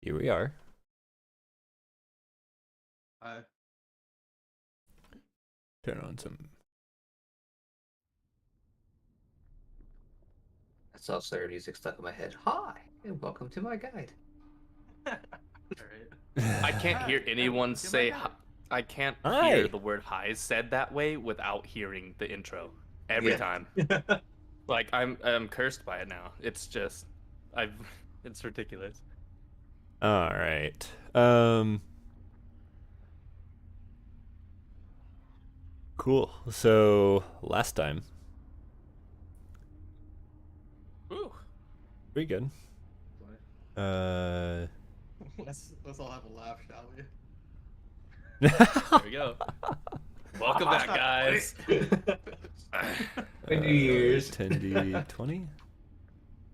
Here we are. I Turn on some. That soft music stuck in my head. Hi, and welcome to my guide. Alright. I can't Hi, hear and anyone welcome to my say guide. hi. I can't hear Hi. the word hi said that way without hearing the intro every Yeah. time. Like I'm cursed by it now. It's just I've it's ridiculous. All right. Cool. So last time, Ooh. pretty good. Uh. Let's all have a laugh, shall we? There we go. Welcome back, Stop. guys. New Year's. 10D20.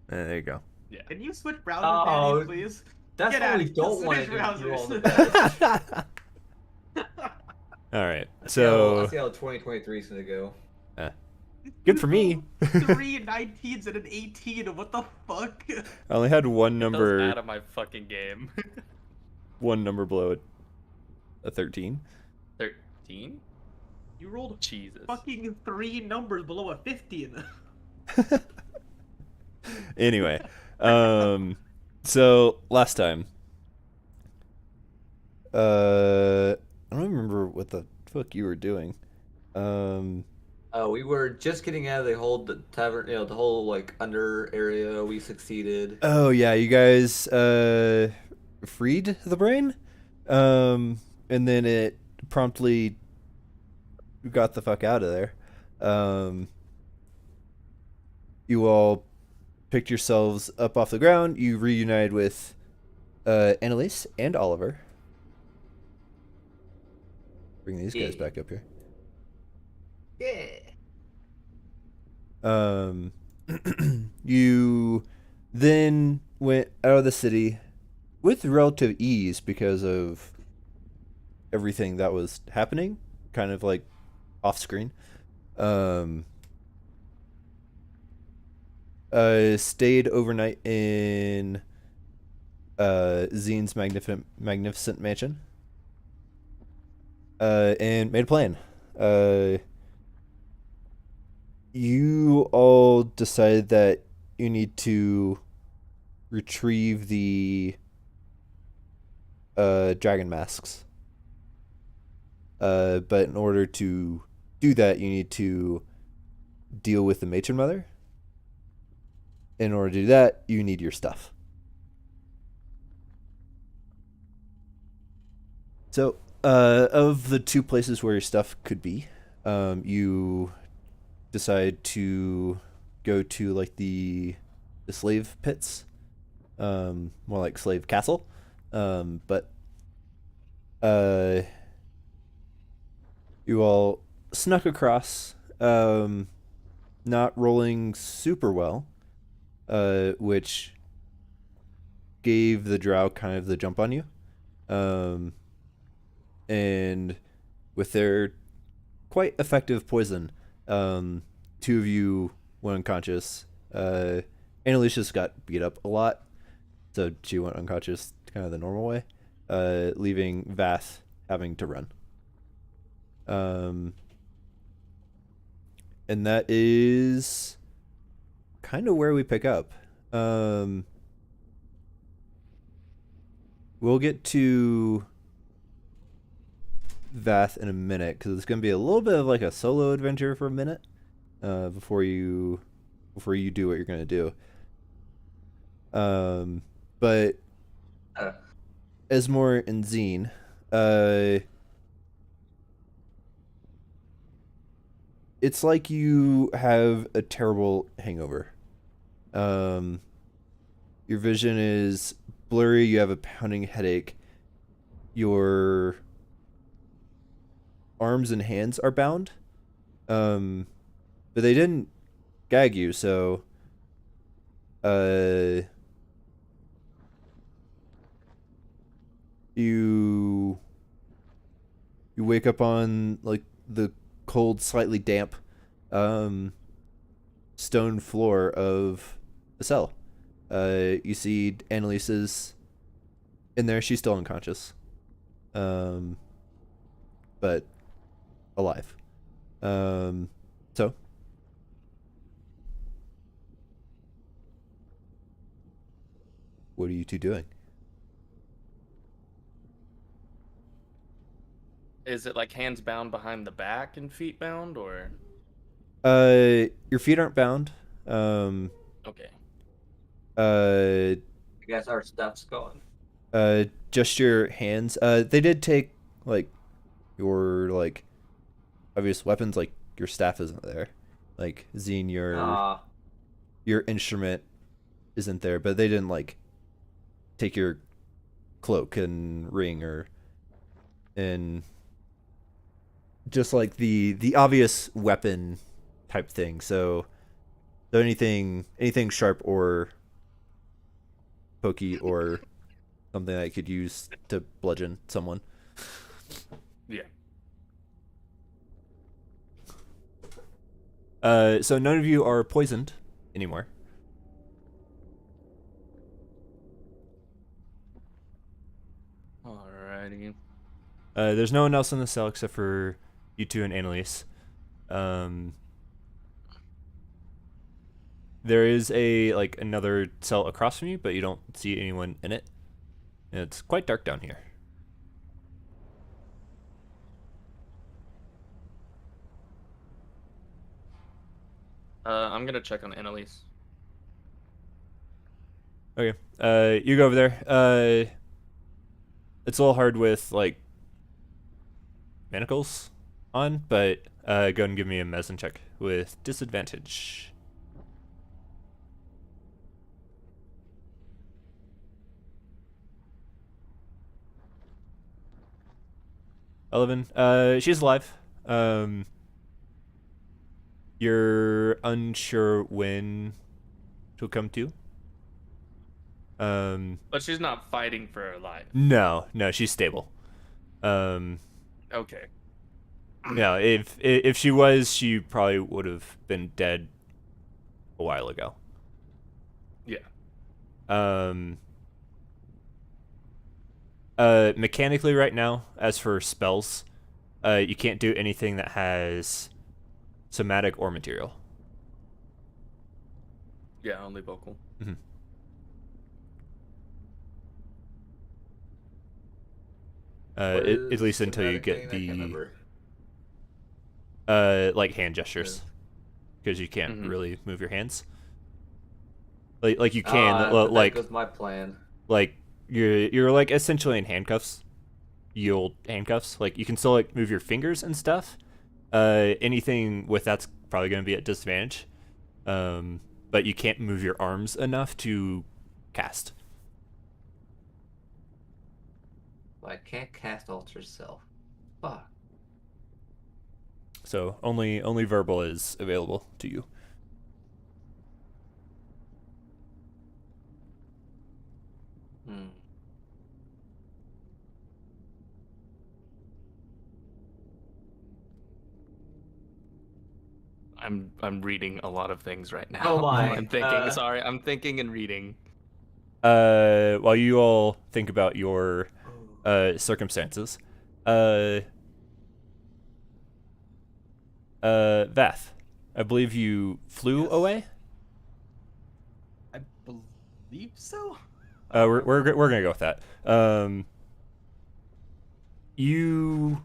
There you go. Yeah. Can you switch browsers, Oh, Danny, please? That's Get what out we of don't here. want to Switch do all the browsers. best. All right. I So see how 2023 is gonna go. good for me. Three 19s and an 18. What the fuck? I only had one Get those number, out of my fucking game. one number below a 13. 13? You rolled Jesus. fucking 3 numbers below a 15. Anyway, so last time, I don't remember what the fuck you were doing. We were just getting out of the tavern, the whole like under area. We succeeded. Oh yeah, you guys freed the brain, and then it promptly got the fuck out of there. You all picked yourselves up off the ground. You reunited with Annalise and Oliver. Bring these guys Yeah. back up here. Yeah. You then went out of the city with relative ease because of everything that was happening, kind of like off screen. Stayed overnight in Zine's magnificent mansion. And made a plan. You all decided that you need to retrieve the dragon masks. But in order to do that, you need to deal with the matron mother. In order to do that, you need your stuff. So, of the two places where your stuff could be, you decide to go to like the slave pits, more like slave castle, but you all snuck across, not rolling super well, which gave the drow kind of the jump on you, and with their quite effective poison, two of you went unconscious. Annalise just got beat up a lot, so she went unconscious kind of the normal way, leaving Vath having to run. And that is kind of where we pick up. We'll get to Vath in a minute because it's going to be a little bit of like a solo adventure for a minute, before you do what you're going to do. But Uh, Esmore and Zine, it's like you have a terrible hangover. Your vision is blurry. You have a pounding headache. Your arms and hands are bound. But they didn't gag you, so uh you wake up on like the cold, slightly damp stone floor of the cell. You see Annalise's in there. She's still unconscious, but alive. So what are you two doing? Is it like hands bound behind the back and feet bound, or? Your feet aren't bound. Okay. Uh, I guess our stuff's gone. just your hands. They did take like your like obvious weapons. Like your staff isn't there. Like Zine, Ah, your instrument isn't there, but they didn't like take your cloak and ring or and just like the obvious weapon type thing. So anything sharp or pokey or something that I could use to bludgeon someone. Yeah. So none of you are poisoned anymore. Alrighty. There's no one else in the cell except for you two and Annalise. There is another cell across from you, but you don't see anyone in it. And it's quite dark down here. I'm gonna check on Annalise. Okay. You go over there. It's a little hard with like manacles on, but go ahead and give me a medicine check with disadvantage. 11. She's alive. You're unsure when she'll come to. But she's not fighting for her life. No, she's stable. Okay. Yeah, if she was, she probably would have been dead a while ago. Yeah. Mechanically right now, as for spells, you can't do anything that has somatic or material. Yeah, only vocal. Mm-hmm. At least until you get the like hand gestures, because you can't really move your hands. Like you can, that was my plan. Like you're like essentially in handcuffs, yield handcuffs. Like you can still like move your fingers and stuff. Anything with that's probably going to be at disadvantage. But you can't move your arms enough to cast. I can't cast Alter Self. Fuck. So only verbal is available to you. I'm reading a lot of things right now. Oh my. I'm thinking. Sorry, I'm thinking and reading. While you all think about your circumstances, Vath, I believe you flew away. I believe so. We're gonna go with that. You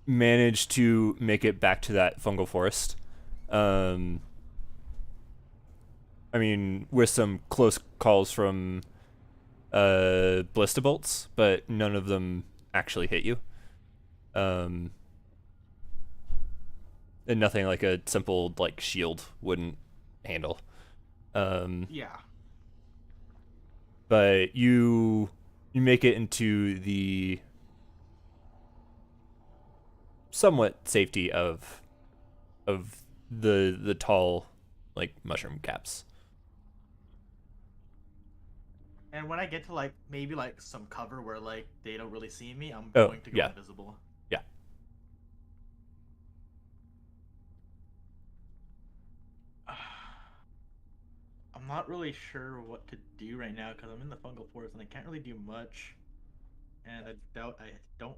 managed to make it back to that fungal forest. I mean, with some close calls from Blistabolts, but none of them actually hit you. And nothing like a simple like shield wouldn't handle. Yeah. But you make it into the somewhat safety of the tall like mushroom caps. And when I get to like maybe like some cover where like they don't really see me, I'm Oh, going to go yeah. invisible. Yeah. I'm I'm not really sure what to do right now because I'm in the fungal forest and I can't really do much. And I don't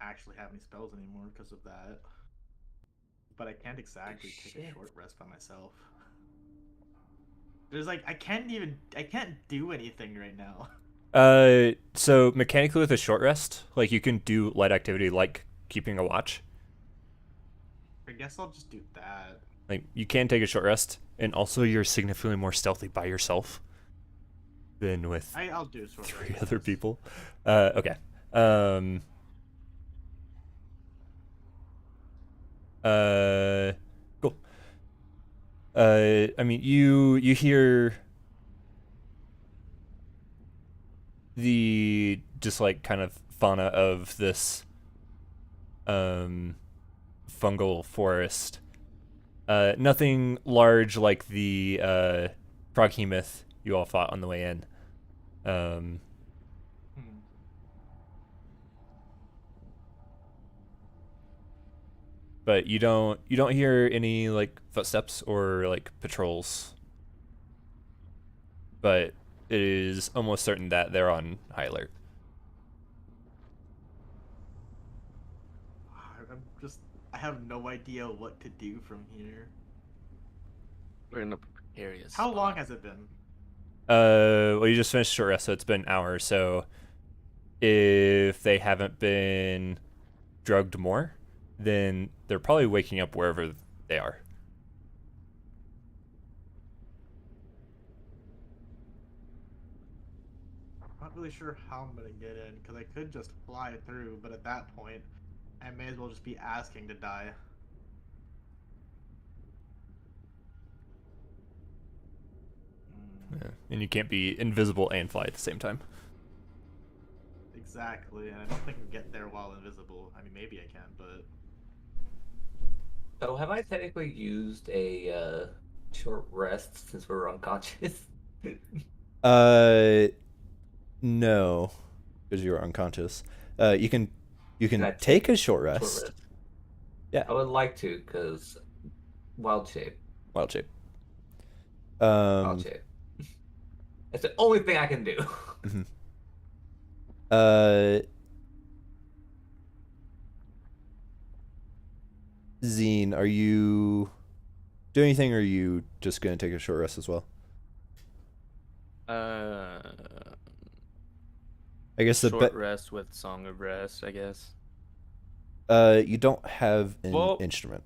actually have any spells anymore because of that. But I can't exactly take a Shit. short rest by myself. There's like I can't do anything right now. So mechanically with a short rest, like you can do light activity like keeping a watch. I guess I'll just do that. Like you can take a short rest, and also you're significantly more stealthy by yourself than with I'll do a short three rest. other people. Okay. Um. Cool. I mean, you hear the just like kind of fauna of this fungal forest. Nothing large like the Froghemoth you all fought on the way in. Um, Hmm. but you don't hear any like footsteps or like patrols. But it is almost certain that they're on high alert. I have no idea what to do from here. We're in a precarious How long spot. has it been? Well, you just finished short rest, so it's been an hour. So if they haven't been drugged more, then they're probably waking up wherever they are. I'm not really sure how I'm gonna get in because I could just fly through, but at that point, I may as well just be asking to die. Yeah. And you can't be invisible and fly at the same time. Exactly, and I don't think I can get there while invisible. I mean, maybe I can, but So have I technically used a short rest since we're unconscious? No, because you were unconscious. You can Can I take a short Short rest. rest. Yeah. I would like to, because wild shape. Wild shape. Wild shape. It's the only thing I can do. Mhm. Uh, Zine, are you doing anything, or are you just gonna take a short rest as well? Uh, I guess the short rest with Song of Rest, I guess. you don't have an Well- instrument.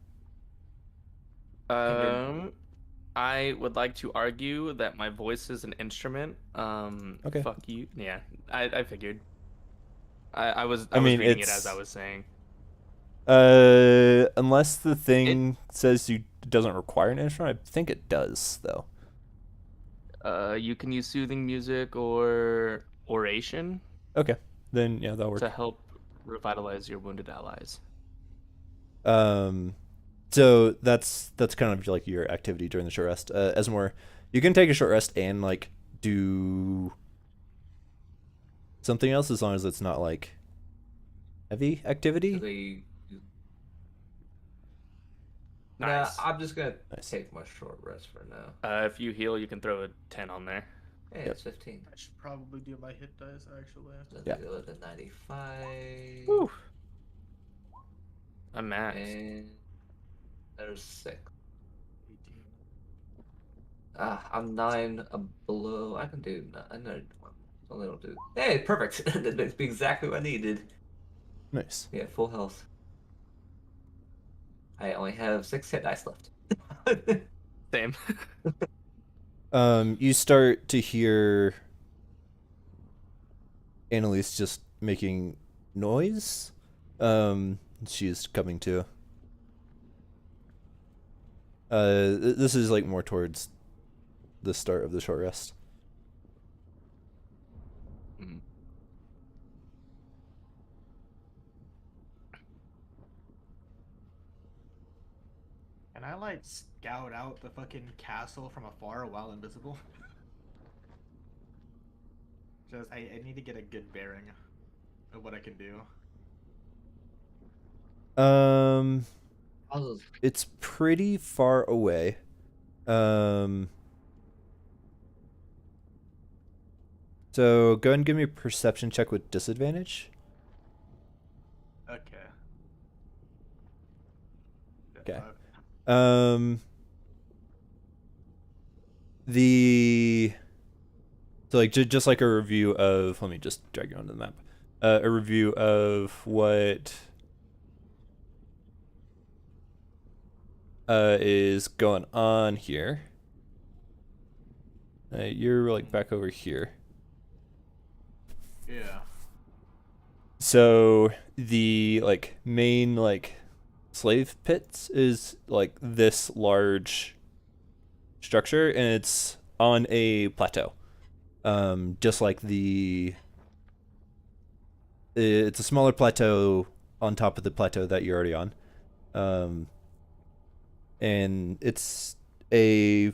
I would like to argue that my voice is an instrument. Okay. Fuck you. Yeah, I figured. I was I mean, reading it it's- as I was saying. Unless the thing says you doesn't require an instrument, I think it does though. You can use soothing music or oration Okay, then yeah, that'll work. to help revitalize your wounded allies. So that's kind of like your activity during the short rest. Esmore, you can take a short rest and like do something else as long as it's not like heavy activity. Nice. Nah, I'm just gonna Nice. take my short rest for now. If you heal, you can throw a 10 on there. Hey, Yep. it's 15. I should probably do my hit dice actually. Let's Yeah. go to 95. Woo. I'm max. And there's 6. 18. I'm 9 below. I can do another one. A little do. Hey, perfect. That'd be exactly what I needed. Nice. Yeah, full health. I only have 6 hit dice left. Same. You start to hear Annalise just making noise. She's coming to. This is like more towards the start of the short rest. Mm. Can I like scout out the fucking castle from afar while invisible? I need to get a good bearing of what I can do. It's pretty far away. So go ahead and give me a perception check with disadvantage. Okay. Okay. Five. The so like just like a review of, let me just drag you onto the map. A review of what is going on here. You're like back over here. Yeah. So the like main like slave pits is like this large structure, and it's on a plateau. Just like it's a smaller plateau on top of the plateau that you're already on. And it's a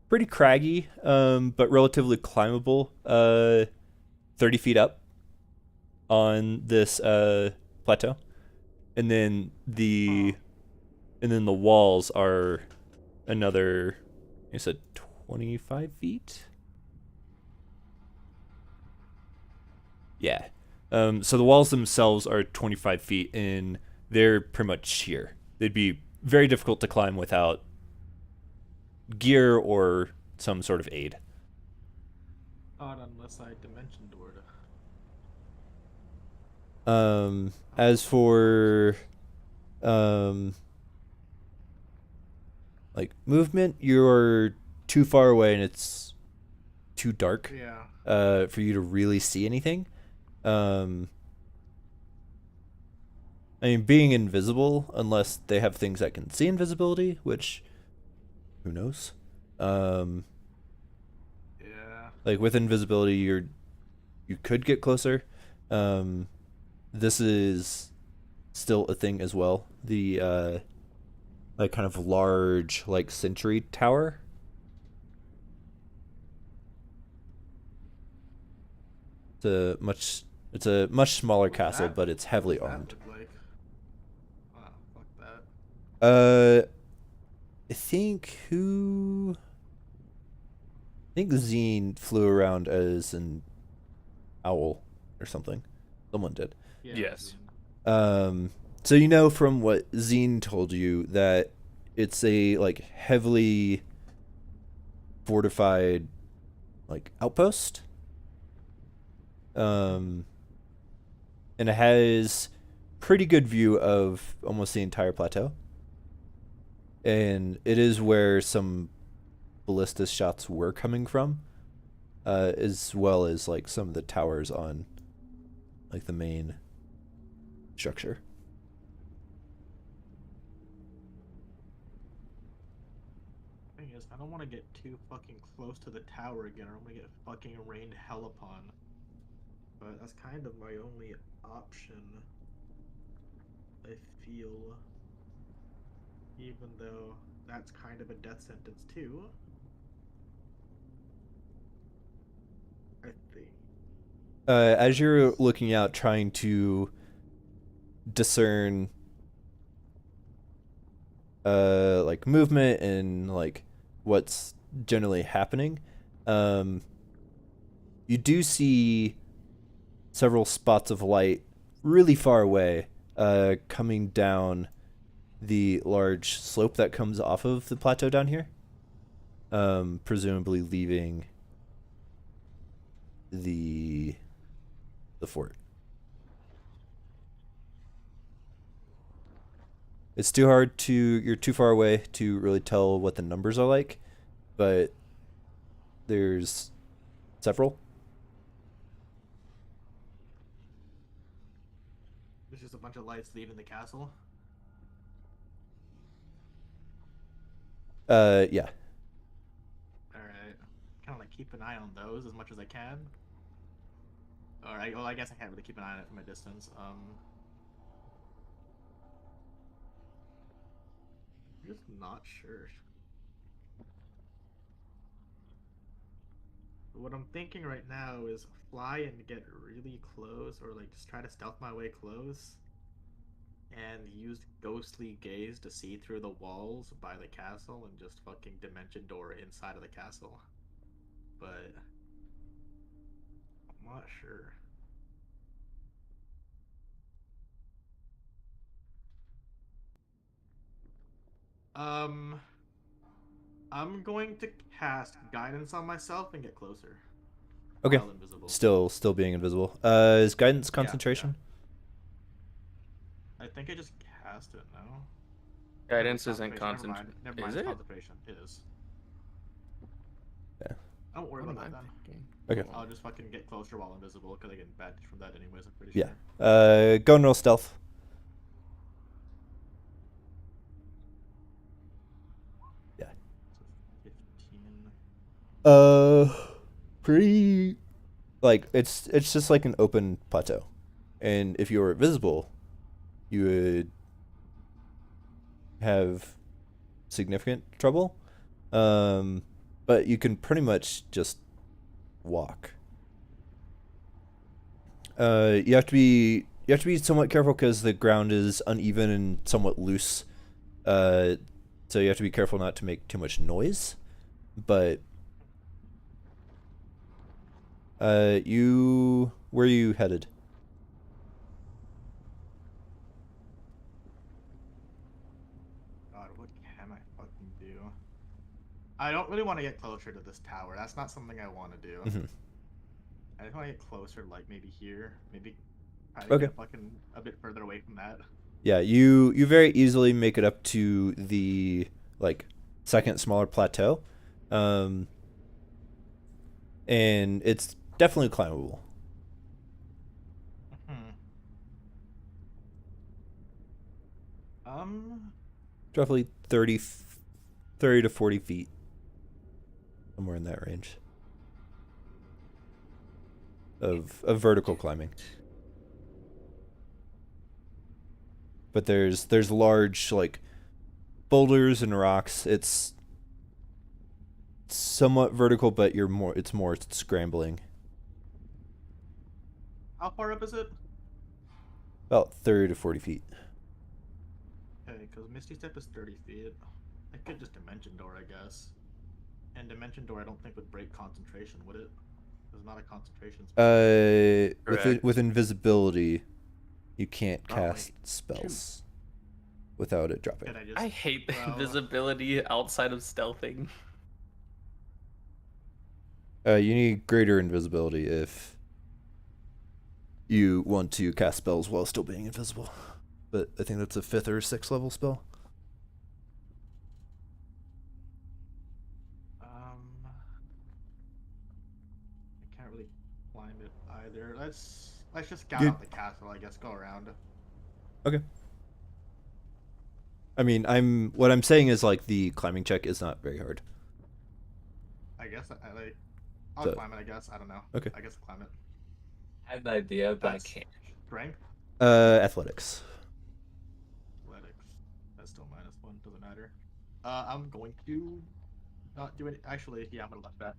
pretty craggy, but relatively climbable, 30 feet up on this plateau. And then the walls are another, you said 25 feet? Yeah. So the walls themselves are 25 feet, and they're pretty much sheer. They'd be very difficult to climb without gear or some sort of aid. Not unless I dimension doored. As for like movement, you're too far away and it's too dark Yeah. for you to really see anything. I mean, being invisible, unless they have things that can see invisibility, which who knows? Yeah. Like with invisibility, you could get closer. This is still a thing as well. The like kind of large like sentry tower. It's a much smaller What's castle, that? but it's heavily What's that armed. look like? Wow, fuck that. I think Zine flew around as an owl or something. Someone did. Yeah, Yes. So you know from what Zine told you that it's a like heavily fortified like outpost. And it has pretty good view of almost the entire plateau. And it is where some ballista shots were coming from, as well as like some of the towers on like the main structure. Thing is, I don't want to get too fucking close to the tower again, or I'm gonna get fucking rained hell upon. But that's kind of my only option. I feel, even though that's kind of a death sentence too. I think. As you're looking out, trying to discern like movement and like what's generally happening, you do see several spots of light really far away, coming down the large slope that comes off of the plateau down here, presumably leaving the fort. It's too hard to, you're too far away to really tell what the numbers are like, but there's several. There's just a bunch of lights leaving the castle. Yeah. Alright. Kind of like keep an eye on those as much as I can. Alright, well, I guess I can't really keep an eye on it from a distance. I'm just not sure. What I'm thinking right now is fly and get really close, or like just try to stealth my way close, and use ghostly gaze to see through the walls by the castle and just fucking dimension door inside of the castle. But I'm not sure. I'm going to cast guidance on myself and get closer. Okay. While invisible. Still being invisible. Is guidance Yeah, concentration? I think I just cast it now. Guidance No, isn't concentration. concentration. Never mind. Is It's it? concentration. It is. Yeah. I won't worry What about am that I then. thinking? Okay. I'll just fucking get closer while invisible because I get advantage from that anyways. I'm pretty Yeah. sure. Go and roll stealth. Yeah. So 15. Pretty. Like it's just like an open plateau, and if you were visible, you would have significant trouble. But you can pretty much just walk. You have to be somewhat careful because the ground is uneven and somewhat loose. So you have to be careful not to make too much noise. But where are you headed? God, what can I fucking do? I don't really want to get closer to this tower. That's not something I want to do. Mhm. I just want to get closer, like maybe here. Maybe try to Okay. get fucking a bit further away from that. Yeah, you very easily make it up to the like second smaller plateau, and it's definitely climbable. Hmm. Um. It's roughly 30 to 40 feet, somewhere in that range of vertical climbing. But there's large like boulders and rocks. It's somewhat vertical, but it's more scrambling. How far up is it? About 30 to 40 feet. Okay, because Misty Step is 30 feet. I could just Dimension Door, I guess. And Dimension Door, I don't think would break concentration, would it? It's not a concentration spell. Correct. With invisibility, you can't Oh, cast wait. spells without it dropping. Could I just? I hate the well, invisibility outside of stealthing. You need greater invisibility if you want to cast spells while still being invisible. But I think that's a 5th or 6th level spell. I can't really climb it either. Let's just scout You- out the castle, I guess. Go around. Okay. I mean, what I'm saying is like the climbing check is not very hard. I guess I like. I'll So- climb it. I guess I don't know. Okay. I guess I'll climb it. I have an idea, but I That's can't. Strength, Athletics. athletics. That's still -1. Doesn't matter. I'm going to not do it. Actually, yeah, I'm gonna left that.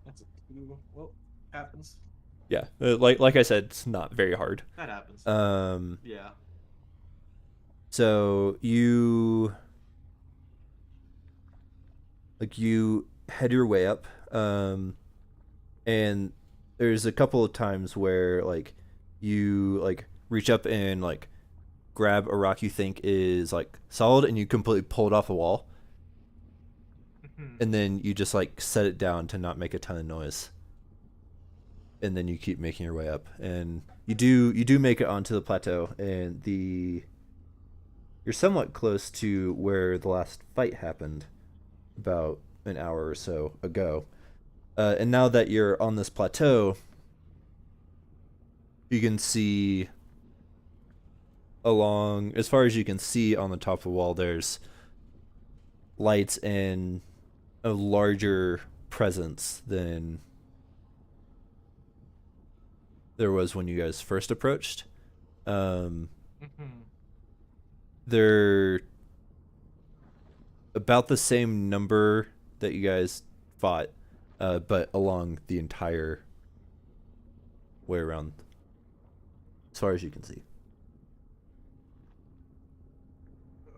That's a 2. Well, happens. Yeah, like I said, it's not very hard. That happens. Yeah. So you head your way up, and there's a couple of times where like you like reach up and like grab a rock you think is like solid, and you completely pull it off the wall, and then you just like set it down to not make a ton of noise, and then you keep making your way up, and you do make it onto the plateau, and you're somewhat close to where the last fight happened about an hour or so ago. And now that you're on this plateau, you can see as far as you can see on the top of the wall, there's lights and a larger presence than there was when you guys first approached. They're about the same number that you guys fought, but along the entire way around, as far as you can see. I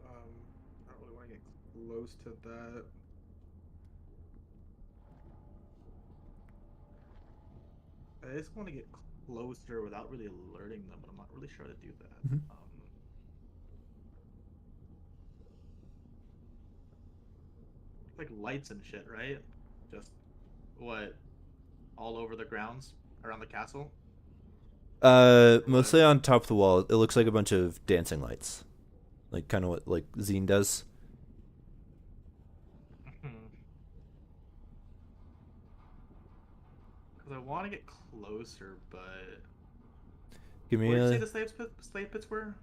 don't really want to get close to that. I just want to get closer without really alerting them, but I'm not really sure how to do that. Mhm. Like lights and shit, right? Just what all over the grounds around the castle. Mostly on top of the wall. It looks like a bunch of dancing lights, like kind of what like Zine does. Because I want to get closer, but Give me where did you say a. the slave pits were?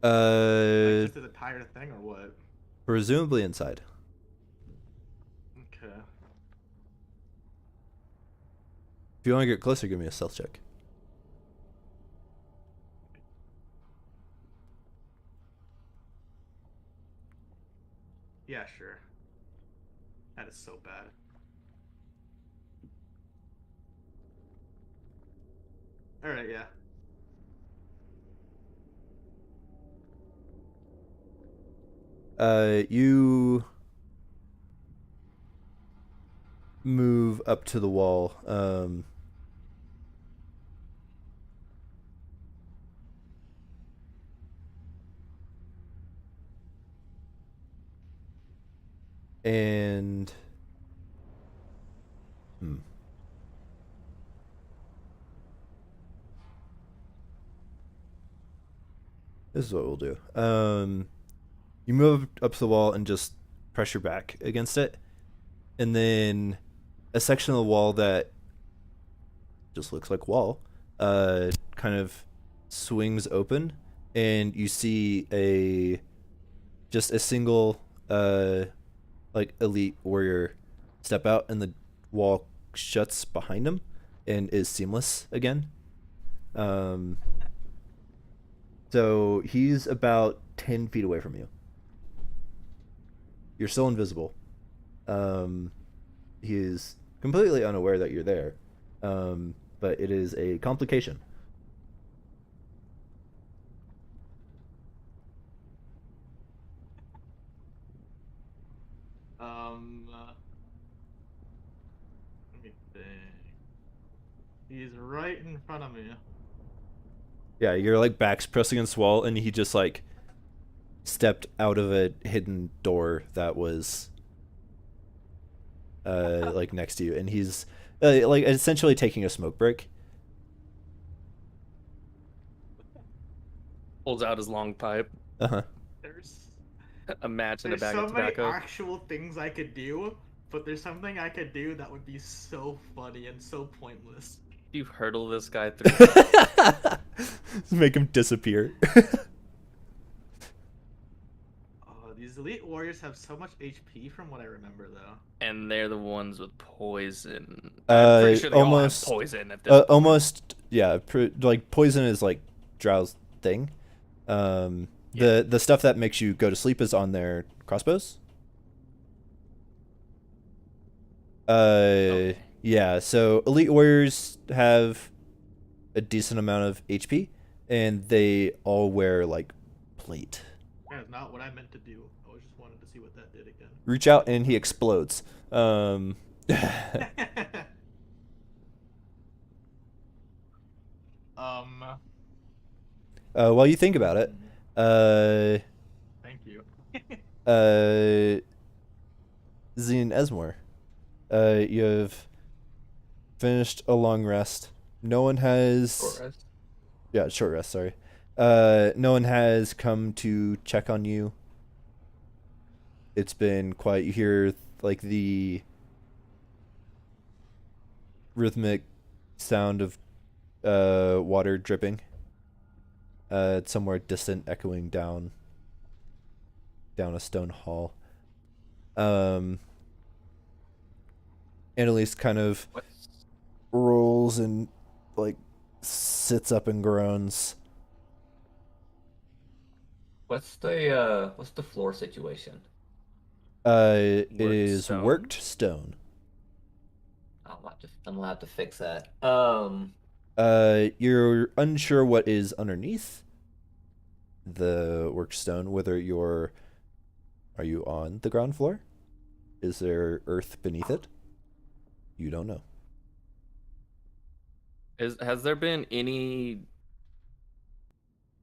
Like Uh, just as a entire thing, or what? presumably inside. Okay. If you want to get closer, give me a stealth check. Yeah, sure. That is so bad. All right, yeah. You move up to the wall. And this is what we'll do. You move up to the wall and just pressure back against it, and then a section of the wall that just looks like wall, kind of swings open, and you see just a single, like elite warrior step out, and the wall shuts behind him and is seamless again. So he's about 10 feet away from you. You're still invisible. He is completely unaware that you're there. But it is a complication. Let me think. He's right in front of me. Yeah, your like back's pressed against the wall, and he just like stepped out of a hidden door that was like next to you, and he's like essentially taking a smoke break. Pulls out his long pipe, Uh-huh. There's a match, and a there's bag so of many tobacco. actual things I could do, but there's something I could do that would be so funny and so pointless. You hurdle this guy through. Make him disappear. These elite warriors have so much HP from what I remember, though. And they're the ones with poison. I'm pretty sure they almost all have poison at this point. almost yeah. Like poison is like Drow's thing. The stuff that makes you go to sleep is on their crossbows. Okay. Yeah. So elite warriors have a decent amount of HP, and they all wear like plate. That is not what I meant to do. I was just wanted to see what that did again. Reach out, and he explodes. While you think about it, Thank you. Zine Esmore, you have finished a long rest. No one has. Short rest. Yeah, short rest. Sorry. No one has come to check on you. It's been quiet. You hear like the rhythmic sound of water dripping. It's somewhere distant, echoing down a stone hall. Annalise kind of rolls and like sits up and groans. What's the floor situation? It Worked is stone? worked stone. I'm gonna have to fix that. You're unsure what is underneath the worked stone. Are you on the ground floor? Is there earth beneath it? You don't know. Has there been any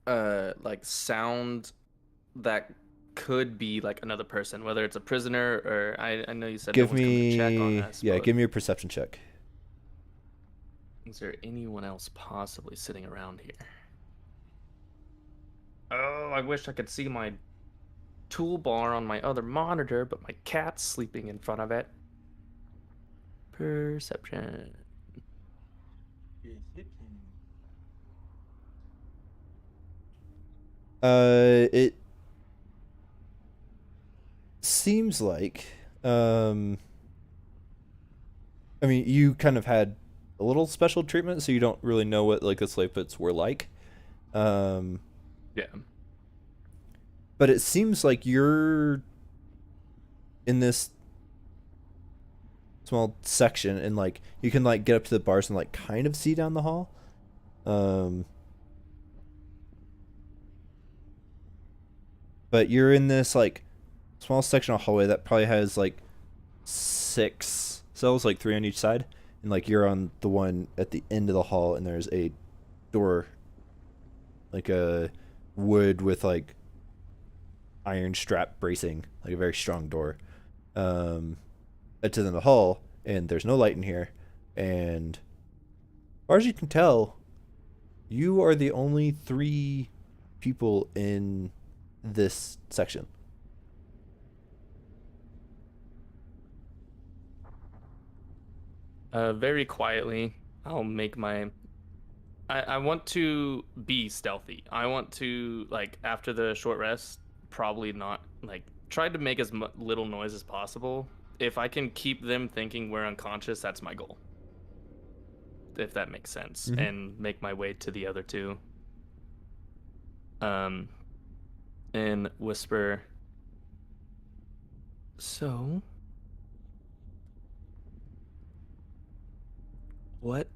like sound that could be like another person, whether it's a prisoner or I know you said no Give one's come to check on me, us, yeah, but give me a perception check. is there anyone else possibly sitting around here? Oh, I wish I could see my toolbar on my other monitor, but my cat's sleeping in front of it. Perception. It seems like, I mean, you kind of had a little special treatment, so you don't really know what like the slave pits were like. Um, Yeah. but it seems like you're in this small section, and like you can like get up to the bars and like kind of see down the hall. Um, but you're in this like small section of hallway that probably has like 6 cells, like 3 on each side, and like you're on the one at the end of the hall, and there's a door, like a wood with like iron strap bracing, like a very strong door, um, to the hall, and there's no light in here, and as far as you can tell, you are the only 3 people in this section. Very quietly, I'll make my. I want to be stealthy. I want to like after the short rest, probably not like try to make as little noise as possible. If I can keep them thinking we're unconscious, that's my goal. If that makes sense, Mhm. and make my way to the other 2. Um, and whisper. So, what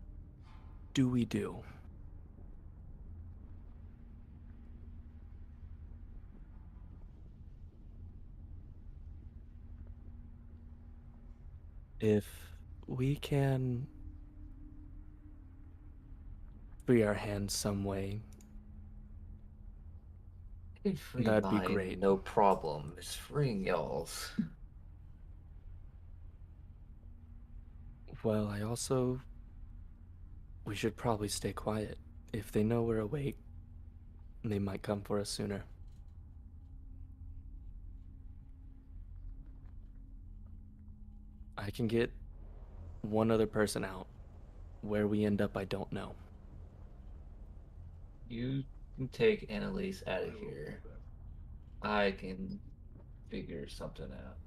do we do? If we can free our hands some way, I can free that'd be mine, great. no problem. It's freeing y'all's. Well, we should probably stay quiet. If they know we're awake, they might come for us sooner. I can get one other person out. Where we end up, I don't know. You can take Annalise out of here. I can figure something out.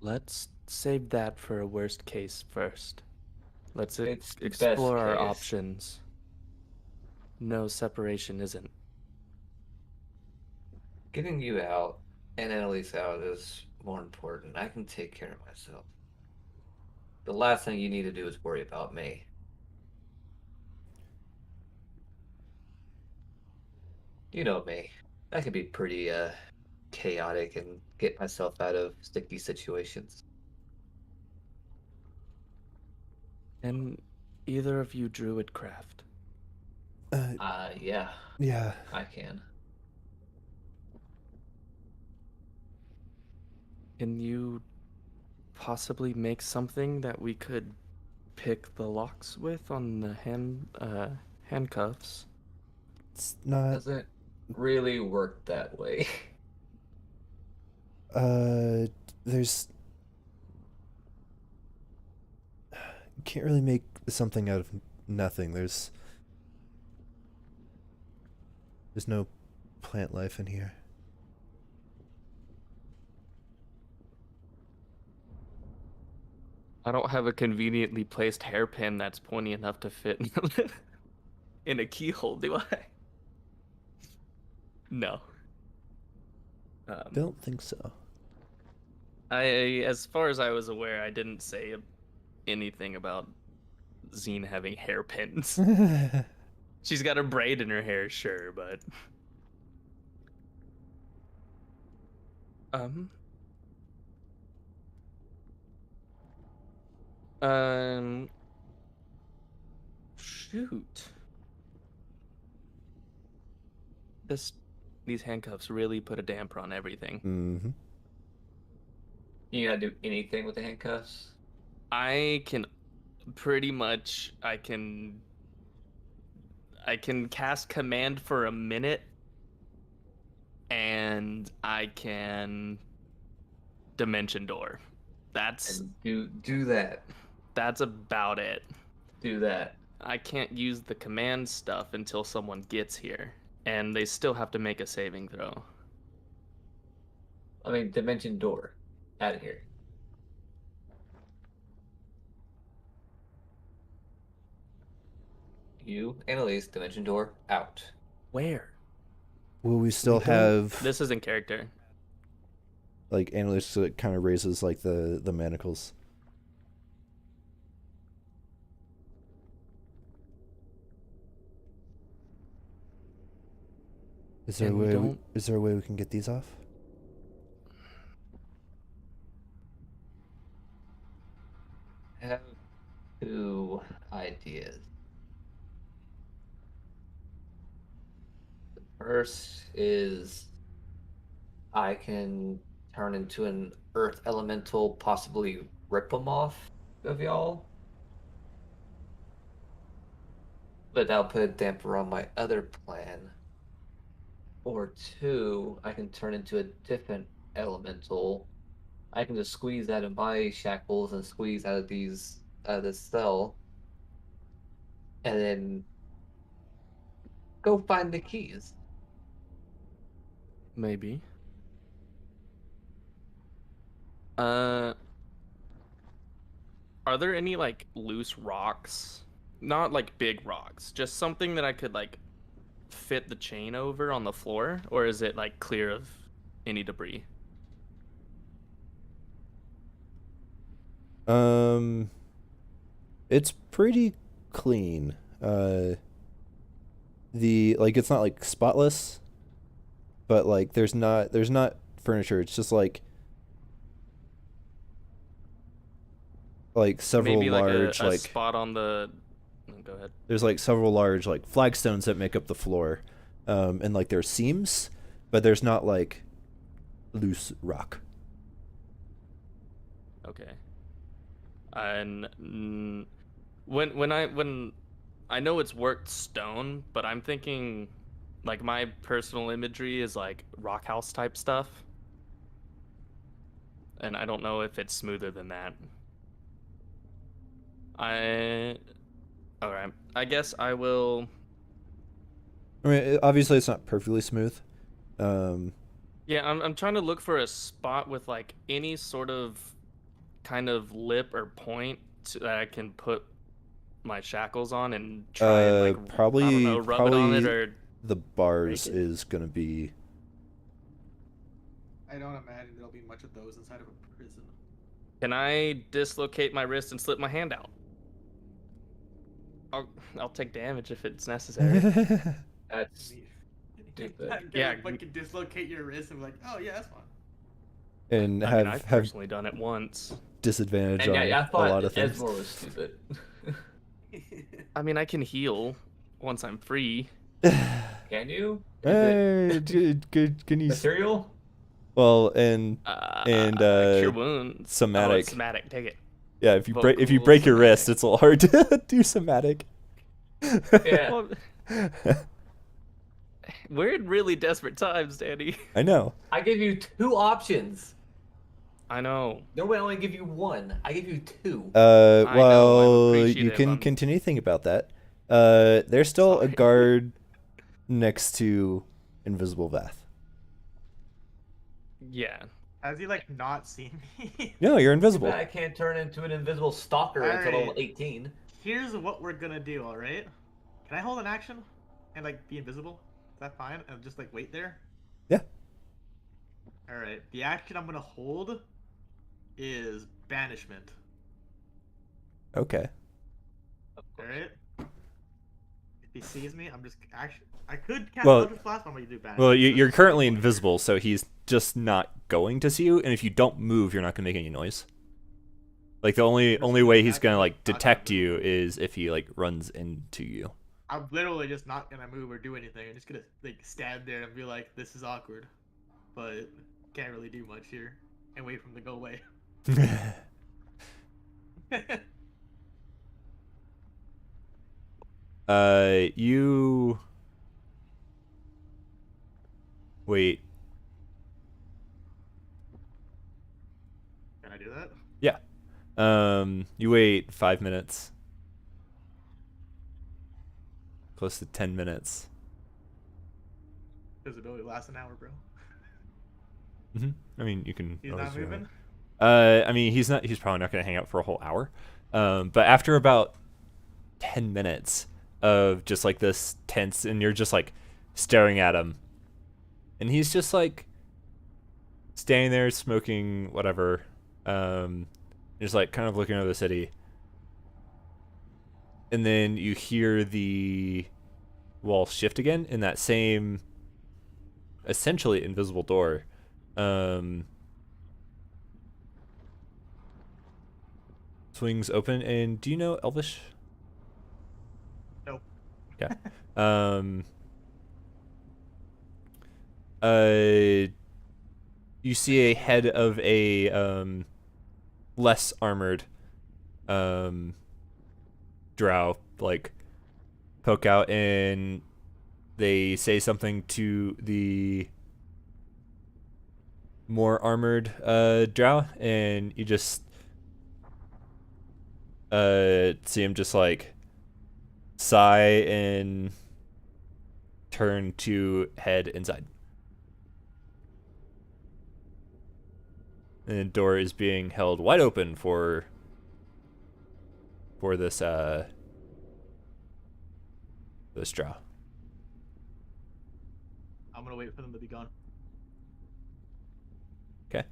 Let's save that for a worst case first. Let's It's best explore our case. options. No, separation isn't. Getting you out and Annalise out is more important. I can take care of myself. The last thing you need to do is worry about me. You know me. I can be pretty chaotic and get myself out of sticky situations. And either of you druidcraft. Yeah, Yeah. I can. Can you possibly make something that we could pick the locks with on the handcuffs? It's not. Doesn't really work that way. There's. You can't really make something out of nothing. There's no plant life in here. I don't have a conveniently placed hairpin that's pointy enough to fit in a keyhole, do I? No. Don't think so. As far as I was aware, I didn't say anything about Zine having hairpins. She's got a braid in her hair, sure, but um um Shoot. These handcuffs really put a damper on everything. Mm-hmm. You gotta do anything with the handcuffs. I can cast command for a minute, and I can dimension door. That's And do that. about it. Do that. I can't use the command stuff until someone gets here, and they still have to make a saving throw. I mean, dimension door. Out of here. You, Annalise, dimension door, out. Where? Will we still We don't- have This is in character. like analysts that kind of raises like the manacles? Is there a And we way? don't- Is there a way we can get these off? I have 2 ideas. The first is I can turn into an earth elemental, possibly rip them off of y'all. But that'll put a damper on my other plan. Or 2, I can turn into a different elemental. I can just squeeze out of my shackles and squeeze out of this cell, and then go find the keys. Maybe. Are there any like loose rocks? Not like big rocks, just something that I could like fit the chain over on the floor, or is it like clear of any debris? It's pretty clean. It's not like spotless, but like there's not furniture. It's just like several Maybe like large a spot on the. Oh, go ahead. there's like several large like flagstones that make up the floor, and like there's seams, but there's not like loose rock. Okay. And when I know it's worked stone, but I'm thinking like my personal imagery is like rock house type stuff. And I don't know if it's smoother than that. All right. I guess I will. I mean, obviously it's not perfectly smooth. Yeah, I'm trying to look for a spot with like any sort of kind of lip or point that I can put my shackles on and try and like I don't know, rub it on it or the bars break it? is gonna be. I don't imagine there'll be much of those inside of a prison. can I dislocate my wrist and slip my hand out? I'll take damage if it's necessary. That's stupid. Yeah. But can dislocate your wrist and be like, oh yeah, that's fine. And I mean, have I've personally done it once. disadvantage And on yeah, I a thought lot of things. Esmore was stupid. I mean, I can heal once I'm free. Can you? Is it Hey, can you? material? Well, and Cure wounds. Oh, somatic. it's somatic. Take it. Yeah, if you break Vocal your wrist, somatic. it's a little hard to do somatic. Yeah. Well, we're in really desperate times, Danny. I know. I give you 2 options. I know. Normally I only give you 1. I give you 2. I know, I'm Well, you appreciative, can I'm- continue to think about that. There's still a Sorry. guard next to Invisible Vath. Yeah. Has he like not seen me? No, you're invisible. I can't turn into an invisible stalker until Alright. I'm 18. Here's what we're gonna do, alright? Can I hold an action and like be invisible? Is that fine? And just like wait there? Yeah. Alright. The action I'm gonna hold is banishment. Okay. Alright? If he sees me, I'm just actually I could cast Well- Eldritch Blast, but I'm gonna do banishment. Well, you're currently invisible, so he's just not going to see you. And if you don't move, you're not going to make any noise. Like the only Just way like he's that, gonna I'm like not gonna detect move. you is if he like runs into you. I'm literally just not gonna move or do anything. I'm just gonna like stand there and be like, "This is awkward," but can't really do much here and wait for him to go away. You wait. Can I do that? Yeah. You wait 5 minutes, close to 10 minutes. Visibility lasts an hour, bro. I mean, you can. He's always not do that. moving. I mean, he's not. He's probably not gonna hang out for a whole hour. But after about 10 minutes of just like this tense, and you're just like staring at him, and he's just like standing there smoking whatever, just like kind of looking over the city, and then you hear the wall shift again in that same essentially invisible door. Swings open, and do you know Elvish? Nope. Yeah. Uh, you see a head of a less armored drow like poke out, and they say something to the more armored drow, and you just see him just like sigh and turn to head inside. And the door is being held wide open for this this drow. I'm gonna wait for them to be gone. Okay.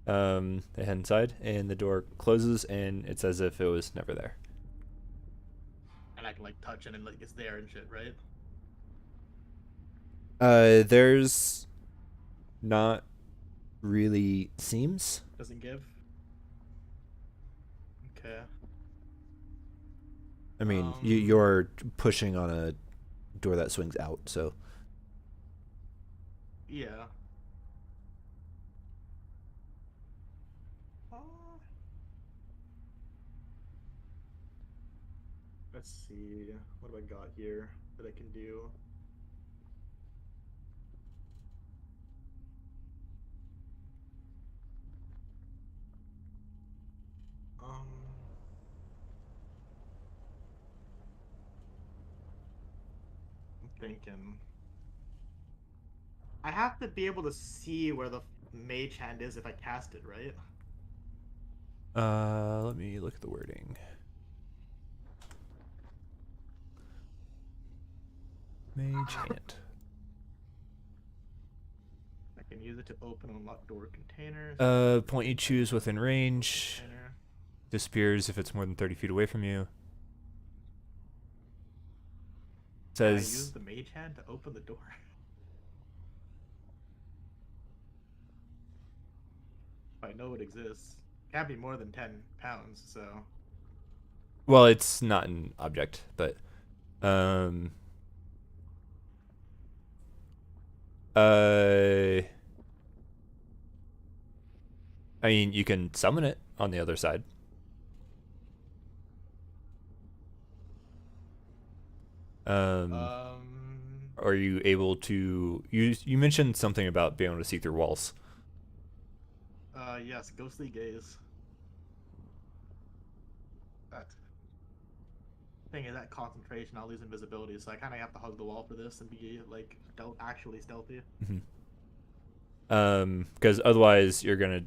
They head inside, and the door closes, and it's as if it was never there. And I can like touch it and like it's there and shit, right? There's not really seams. Doesn't give. Okay. I mean, Um, you're pushing on a door that swings out, so Yeah. Let's see. What have I got here that I can do? Um. I'm thinking. I have to be able to see where the mage hand is if I cast it, right? Let me look at the wording. Mage hand. I can use it to open and unlock door containers. Point you choose within range. Container. Disappears if it's more than 30 feet away from you. Can I use Says the mage hand to open the door? If I know it exists. Can't be more than 10 pounds, so. well, it's not an object, but I mean, you can summon it on the other side. Are you able to? You mentioned something about being able to see through walls. Yes, ghostly gaze. That thing is that concentration, I'll lose invisibility, so I kind of have to hug the wall for this and be like actually stealthy. Because otherwise you're gonna.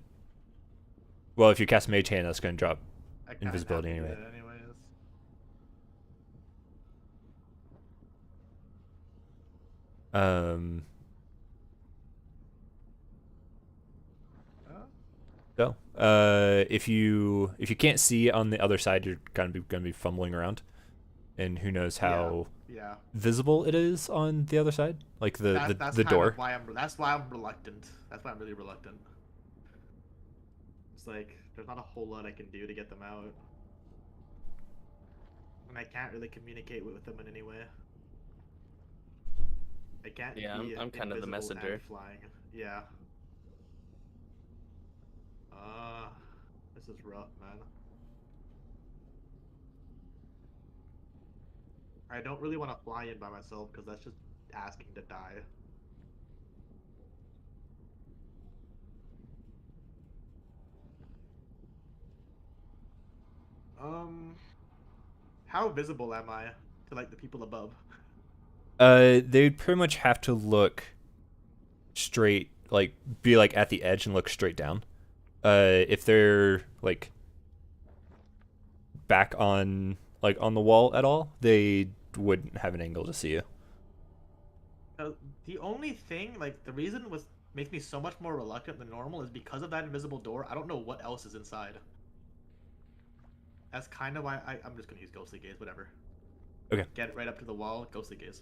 Well, if you cast Mage Hand, that's gonna drop I kinda invisibility have to do anyway. that anyways. So, if you can't see on the other side, you're gonna be fumbling around, and who knows how Yeah. visible it is on the other side, like the That's the kind door. of why that's why I'm reluctant. That's why I'm really reluctant. It's like there's not a whole lot I can do to get them out. And I can't really communicate with them in any way. I can't Yeah, be I'm kind of the invisible and messenger. flying. Yeah. This is rough, man. I don't really want to fly in by myself because that's just asking to die. How visible am I to like the people above? They'd pretty much have to look straight, like be like at the edge and look straight down. If they're like back on the wall at all, they wouldn't have an angle to see you. The only thing, like, the reason was makes me so much more reluctant than normal is because of that invisible door. I don't know what else is inside. That's kind of why I'm just gonna use ghostly gaze, whatever. Okay. Get right up to the wall, ghostly gaze.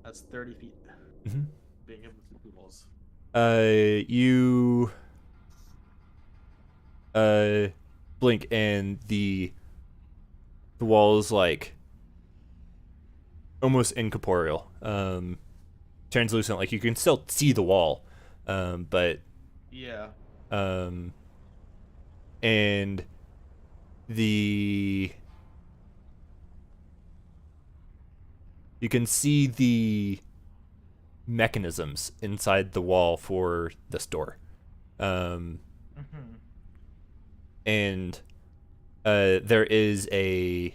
That's 30 feet. Mm-hmm. Being able to see the walls. You blink and the wall is like almost incorporeal, translucent. Like you can still see the wall, but Yeah. and you can see the mechanisms inside the wall for this door, Mm-hmm. and there is a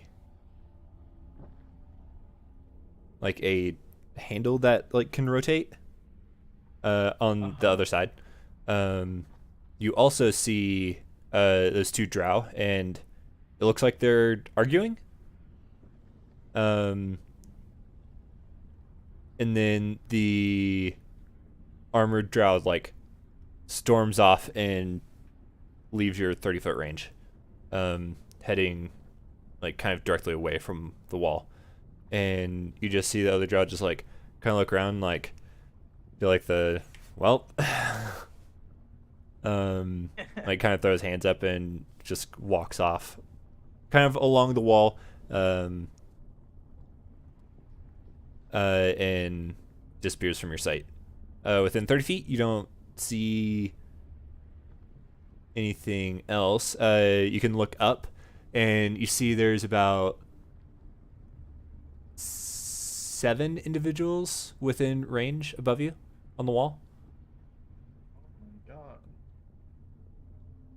handle that like can rotate on the other side. You also see those two drow, and it looks like they're arguing. And then the armored drow like storms off and leaves your 30-foot range, heading like kind of directly away from the wall. And you just see the other drow just like kind of look around, like feel like like kind of throw his hands up and just walks off, kind of along the wall, and disappears from your sight. Within 30 feet, you don't see anything else. You can look up, and you see there's about 7 individuals within range above you on the wall. Oh my god.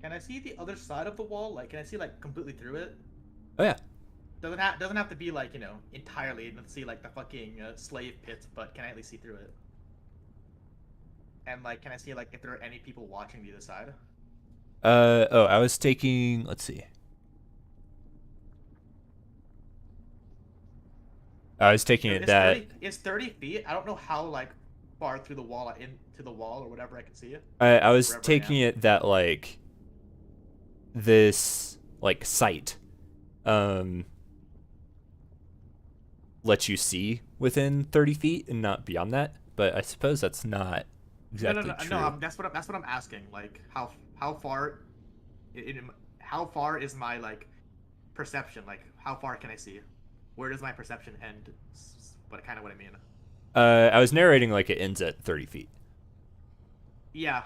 Can I see the other side of the wall? Like, can I see like completely through it? Oh yeah. Doesn't have to be like, you know, entirely. Let's see like the fucking slave pits, but can I at least see through it? And like, can I see like if there are any people watching the other side? I was taking. Let's see. I was taking it that It's 30 feet. I don't know how like far through the wall into the wall or whatever I can see it. I was Wherever I taking am. it that like this like sight lets you see within 30 feet and not beyond that, but I suppose that's not exactly true. No. That's what I'm asking. Like how far, how far is my like perception? Like how far can I see? Where does my perception end? But kind of what I mean. I was narrating like it ends at 30 feet. Yeah,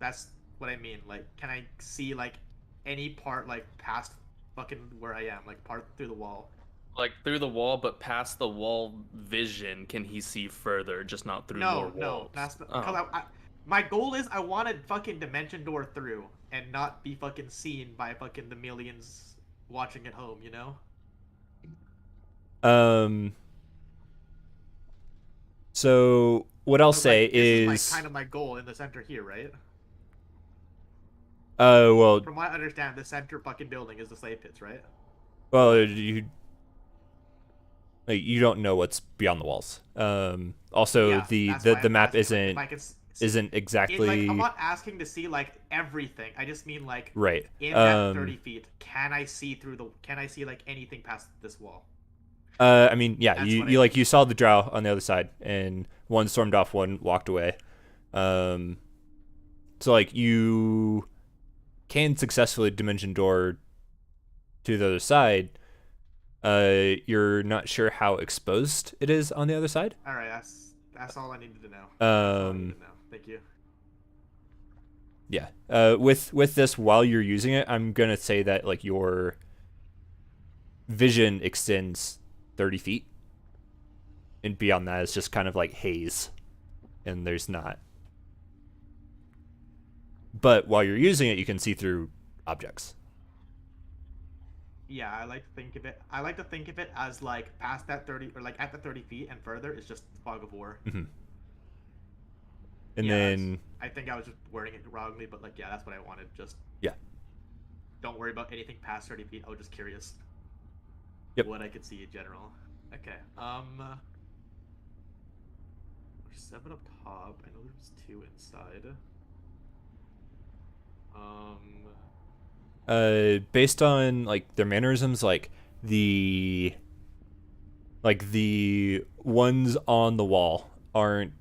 that's what I mean. Like, can I see like any part like past fucking where I am, like part through the wall? Like through the wall, but past the wall vision, can he see further? Just not through more walls. No, that's Oh. because my goal is I wanted fucking dimension door through and not be fucking seen by fucking the millions watching at home. You know? So what I'll So, say like, this is like kind of my goal in the center here, right? well, From what I understand, the center fucking building is the slave pits, right? you don't know what's beyond the walls. Also, Yeah, that's why the I'm map asking, like, if I can isn't exactly like, I'm not asking to see like everything. I just mean like right. in that 30 feet, can I see like anything past this wall? I mean, yeah, That's you what you I like you saw the drow on the other side, and one stormed off, one walked away. So like you can successfully dimension door to the other side. You're not sure how exposed it is on the other side. All right, that's all I needed to know. That's all I needed to know. Thank you. Yeah. With this, while you're using it, I'm gonna say that like your vision extends 30 feet, and beyond that, it's just kind of like haze, and there's not. But while you're using it, you can see through objects. Yeah, I like to think of it. I like to think of it as like past that 30 or like at the 30 feet and further is just fog of war. Mm-hmm. And Yeah, then I think I was just wording it wrongly, but like yeah, that's what I wanted. Just yeah. Don't worry about anything past 30 feet. I was just curious. Yep. What I could see in general. Okay. There's 7 up top. I know there's 2 inside. Based on like their mannerisms, like the ones on the wall aren't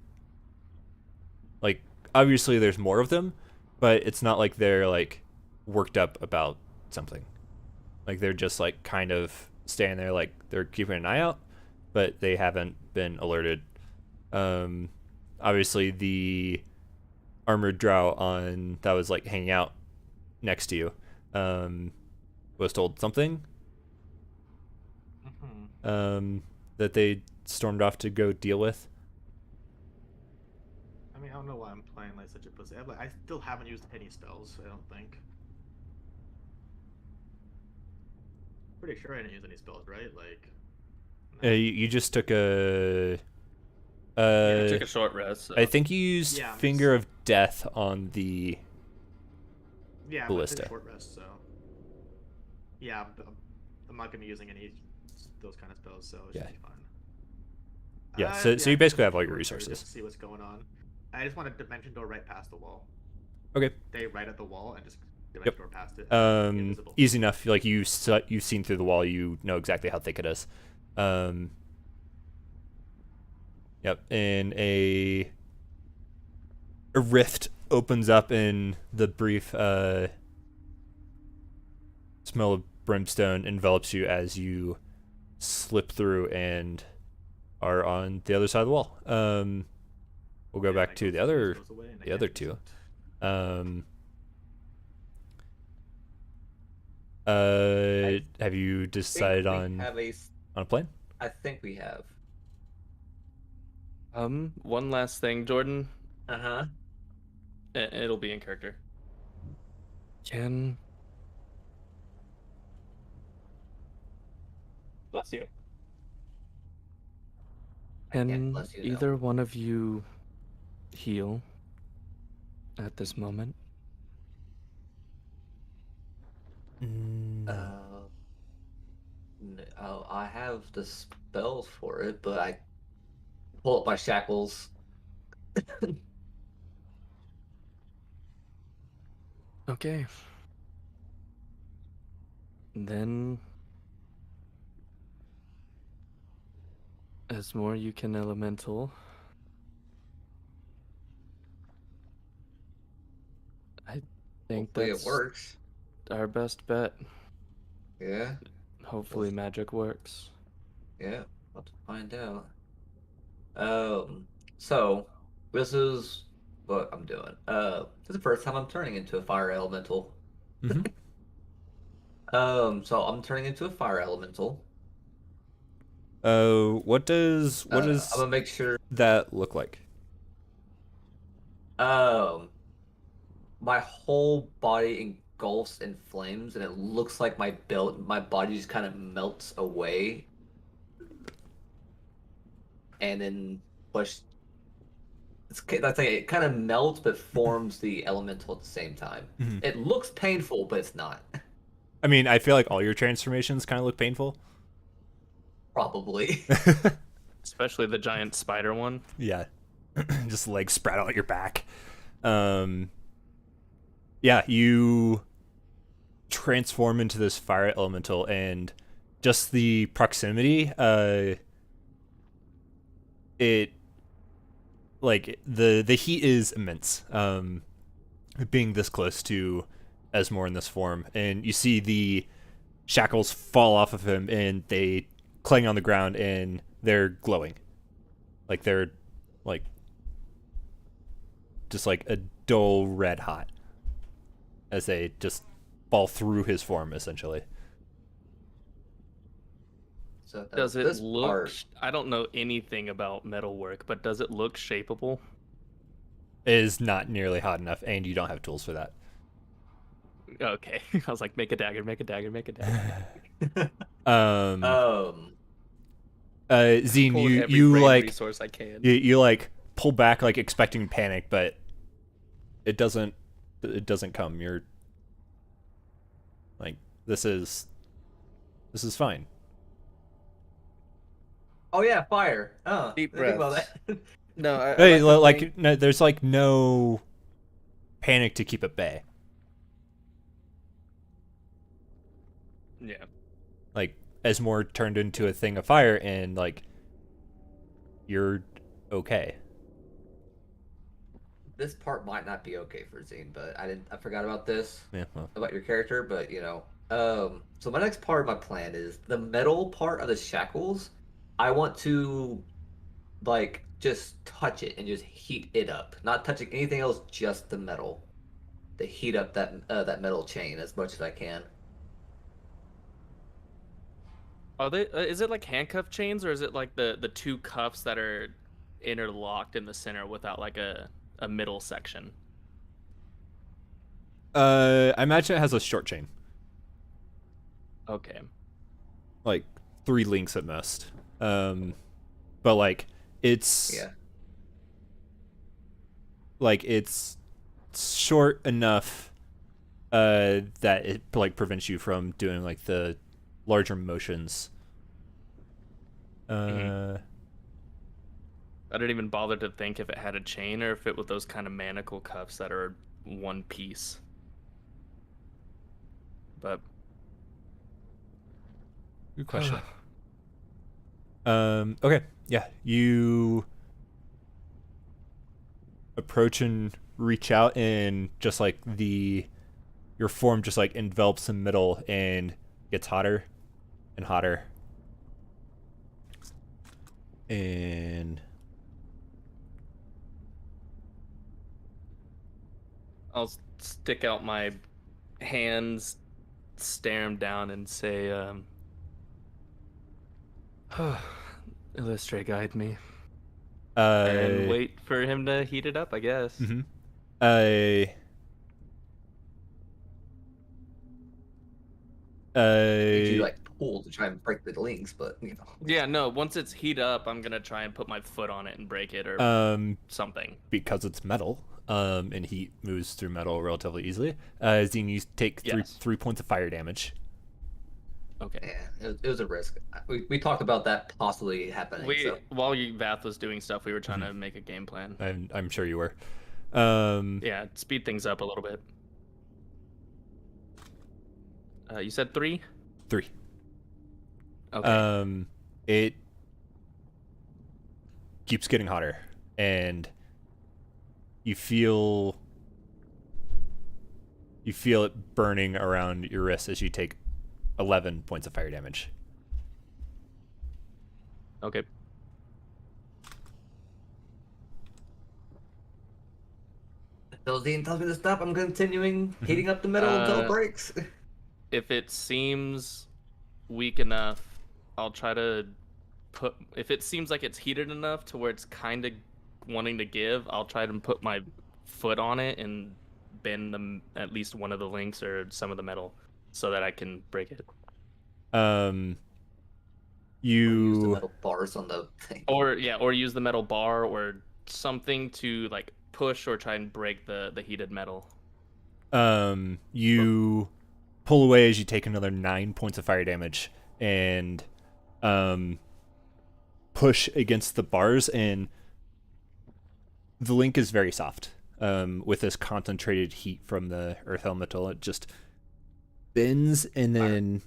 like, obviously there's more of them, but it's not like they're like worked up about something. Like they're just like kind of standing there, like they're keeping an eye out, but they haven't been alerted. Obviously the armored drow on that was like hanging out next to you was told something that they stormed off to go deal with. I mean, I don't know why I'm playing like such a pussy. I still haven't used any spells, I don't think. Pretty sure I didn't use any spells, right? Like, no. You just took a Yeah, took a short rest. So. I think you used Finger of Death on the ballista. Short rest, so yeah, I'm not gonna be using any those kind of spells, so it should be fine. Yeah, so you basically have all your resources. To see what's going on. I just want a dimension door right past the wall. Okay. Stay right at the wall and just dimension door past it. Easy enough. Like you've seen through the wall. You know exactly how thick it is. Yep. And a rift opens up in the brief smell of brimstone envelops you as you slip through and are on the other side of the wall. We'll go back to the other two. Have you decided on a plan? I think we have. One last thing, Jordan. Uh-huh. It'll be in character. Bless you. Can Can either one of you heal at this moment? No, I have the spells for it, but I pull up my shackles. Okay. Then, as more you can elemental, I think Hopefully that's it works. our best bet. Yeah. Hopefully magic works. Yeah, about to find out. So this is what I'm doing. This is the first time I'm turning into a fire elemental. Mm-hmm. So I'm turning into a fire elemental. What does I'm gonna make sure that look like? my whole body engulfs in flames, and it looks like my body just kind of melts away, and then that's like it kind of melts but forms the elemental at the same time. Mm-hmm. It looks painful, but it's not. I mean, I feel like all your transformations kind of look painful. Probably. Especially the giant spider one. Yeah. Just legs spread out your back. Yeah, you transform into this fire elemental, and just the proximity, it like the heat is immense. Being this close to Esmore in this form, and you see the shackles fall off of him, and they clang on the ground, and they're glowing, like they're like just like a dull red hot as they just fall through his form, essentially. So Does it this look? part, I don't know anything about metalwork, but does it look shapeable? It is not nearly hot enough, and you don't have tools for that. Okay, I was like, make a dagger, make a dagger, make a dagger. um, um, Zine, Pulling every you brain like resource I can. you like pull back, like expecting panic, but it doesn't come. You're like, this is fine. oh yeah, fire. Deep Think about breaths. that. No, I Hey, like the like no, there's like no panic to keep at bay. yeah. Like Esmore turned into a thing of fire, and like you're okay. This part might not be okay for Zine, but I forgot about this. Yeah. Well, About your character, but so my next part of my plan is the metal part of the shackles. I want to like just touch it and just heat it up, not touching anything else, just the metal. To heat up that metal chain as much as I can. Are they? Is it like handcuff chains, or is it like the two cuffs that are interlocked in the center without like a middle section? I imagine it has a short chain, Okay. like 3 links at most. But like it's Yeah. like it's short enough that it like prevents you from doing like the larger motions. I didn't even bother to think if it had a chain or if it was those kind of manacle cuffs that are one piece. But Good question. Okay, yeah, you approach and reach out, and just like your form just like envelops the middle and gets hotter and hotter. And I'll stick out my hands, stare him down, and say, Illustre, guide me. And wait for him to heat it up, I guess. Mm-hmm. Need you like pull to try and break the links, but Yeah, no, once it's heat up, I'm gonna try and put my foot on it and break it or something. Because it's metal, and heat moves through metal relatively easily. Zine, you take Yes. 3 points of fire damage. Okay. yeah, it was a risk. We talked about that possibly happening. While Vath was doing stuff, we were trying to make a game plan. I'm sure you were. Yeah, speed things up a little bit. You said 3? 3. Okay. It keeps getting hotter, and you feel it burning around your wrist as you take 11 points of fire damage. Okay. So Zine tells me to stop. I'm continuing heating up the metal until it breaks. If it seems weak enough, I'll try to if it seems like it's heated enough to where it's kind of wanting to give, I'll try to put my foot on it and bend at least one of the links or some of the metal so that I can break it. Use the metal bars on the thing. Or use the metal bar or something to like push or try and break the heated metal. You pull away as you take another 9 points of fire damage, and push against the bars, and the link is very soft. With this concentrated heat from the earth elemental, it just bends, and then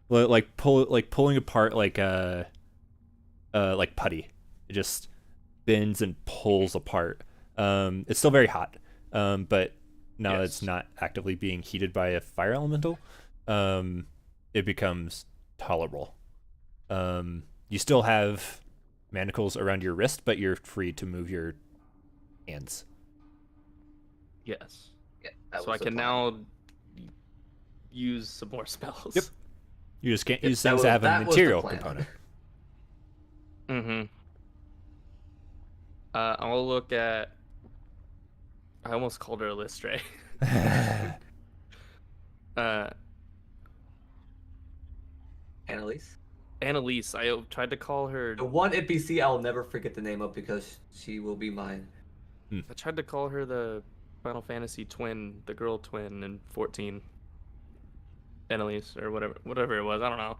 pulling apart like putty. It just bends and pulls apart. It's still very hot, but now that it's Yes. not actively being heated by a fire elemental, it becomes tolerable. You still have manacles around your wrist, but you're free to move your hands. Yes. Yeah, that So I was the can plan. now use some more spells. Yep. You just can't Yep, use that things was- that have a that was the material plan. component. Mm-hmm. I'll look at. I almost called her Listray. uh, Annalise. Annalise. I tried to call her. The one NPC I'll never forget the name of because she will be mine. I tried to call her the Final Fantasy twin, the girl twin in 14. Annalise or whatever it was. I don't know.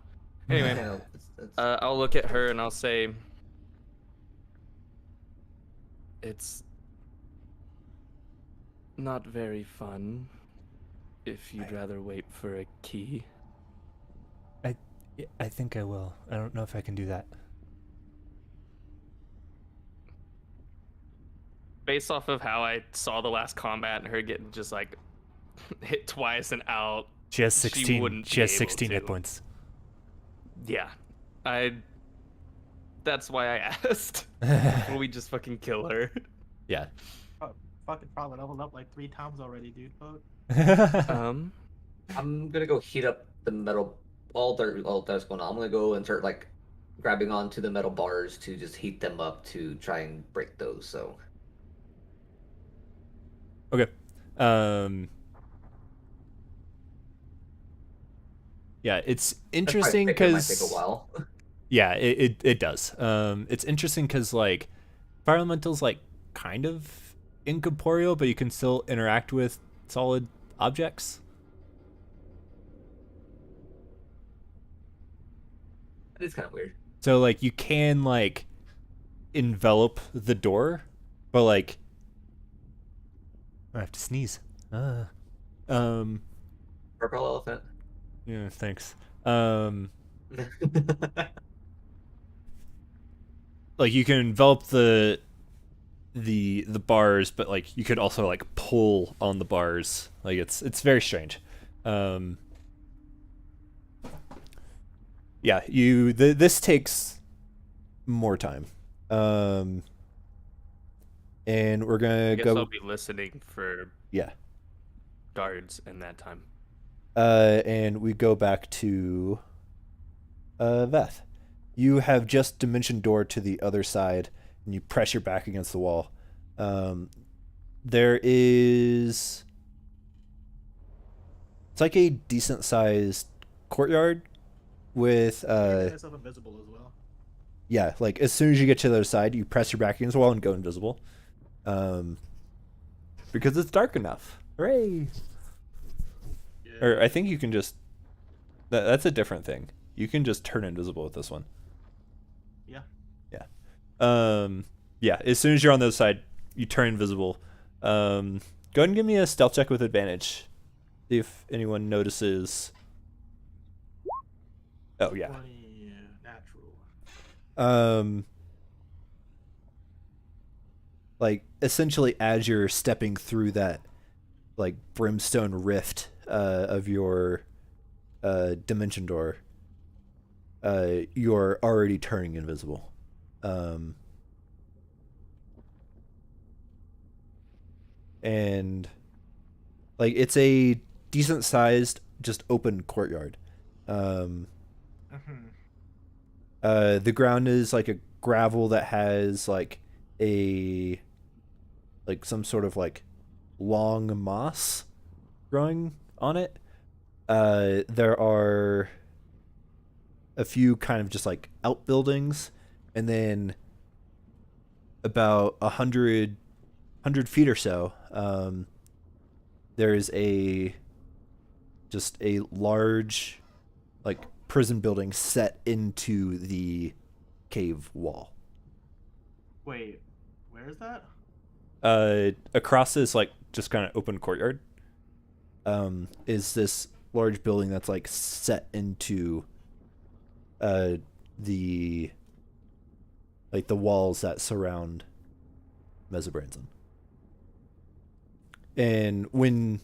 Anyway, You know, it's- I'll look at her and I'll say, it's not very fun if you'd rather wait for a key. I think I will. I don't know if I can do that. Based off of how I saw the last combat and her getting just like hit twice and out, She has She 16. wouldn't She be has able 16 hit to. points. yeah, that's why I asked. Will we just fucking kill her? Yeah. Fucking probably leveled up like 3 times already, dude. Fuck. I'm gonna go heat up the metal. All that's going on. I'm gonna go and start like grabbing onto the metal bars to just heat them up to try and break those. So Okay. Yeah, it's interesting it might take a because while. yeah, it does. It's interesting because like fire elementals like kind of incorporeal, but you can still interact with solid objects. It's kind of weird. So like you can like envelop the door, but like I have to sneeze. Um. Purple elephant. Yeah. Thanks. Like you can envelop the bars, but like you could also like pull on the bars. Like it's very strange. Yeah, this takes more time. And we're I gonna guess go. I'll be listening for Yeah. guards in that time. And we go back to Veth. You have just dimension door to the other side, and you press your back against the wall. There is. It's like a decent sized courtyard with Make myself invisible as well. yeah, like as soon as you get to the other side, you press your back against the wall and go invisible. Because it's dark enough. Hooray! Yeah. Or I think you can just. That's a different thing. You can just turn invisible with this one. Yeah. Yeah. Yeah. As soon as you're on the other side, you turn invisible. Go ahead and give me a stealth check with advantage. See if anyone notices. Oh yeah. 20 natural. Like essentially as you're stepping through that like brimstone rift of your dimension door, you're already turning invisible. And like it's a decent sized just open courtyard. Mhm. The ground is like a gravel that has like a like some sort of like long moss growing on it. There are a few kind of just like outbuildings, and then about 100 feet or so, there is just a large like prison building set into the cave wall. Wait, where is that? Across this like just kind of open courtyard, is this large building that's like set into the like the walls that surround Mesobranson. And when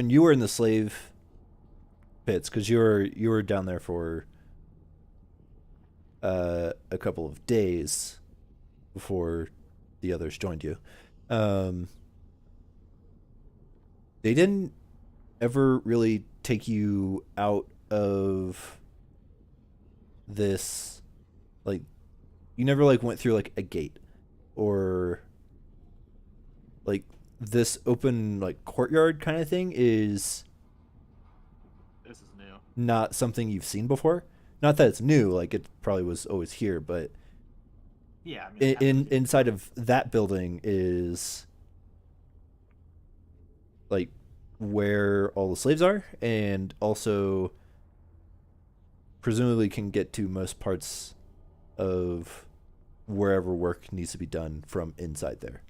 you were in the slave pits, because you were down there for a couple of days before the others joined you, they didn't ever really take you out of this, like, you never like went through like a gate or like this open like courtyard kind of thing is This is new. not something you've seen before. Not that it's new, like it probably was always here, but Yeah, I mean, inside of that building is like where all the slaves are, and also presumably can get to most parts of wherever work needs to be done from inside there.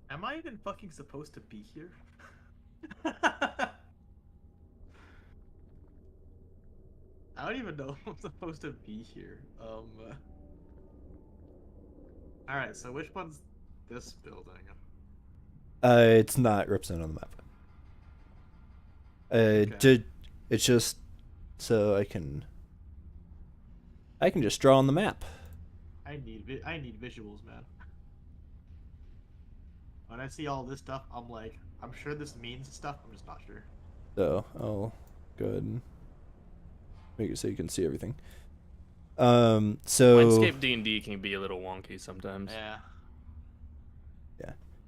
am I even fucking supposed to be here? I don't even know if I'm supposed to be here. Alright, so which one's this building? It's not represented on the map. Okay. It's just so I can just draw on the map. I need visuals, man. When I see all this stuff, I'm like, I'm sure this means stuff. I'm just not sure. So I'll go ahead and make it so you can see everything. So Landscape D&D can be a little wonky sometimes. Yeah.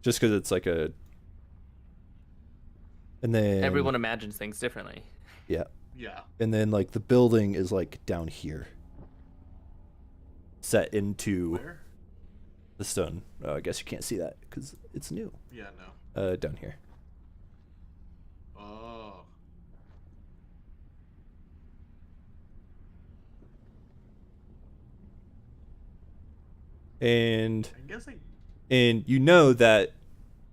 just because it's like a, and then Everyone imagines things differently. yeah, Yeah. and then like the building is like down here, set into Where? the stone. I guess you can't see that because it's new. Yeah, no. Down here. Oh. And I guess I. you know that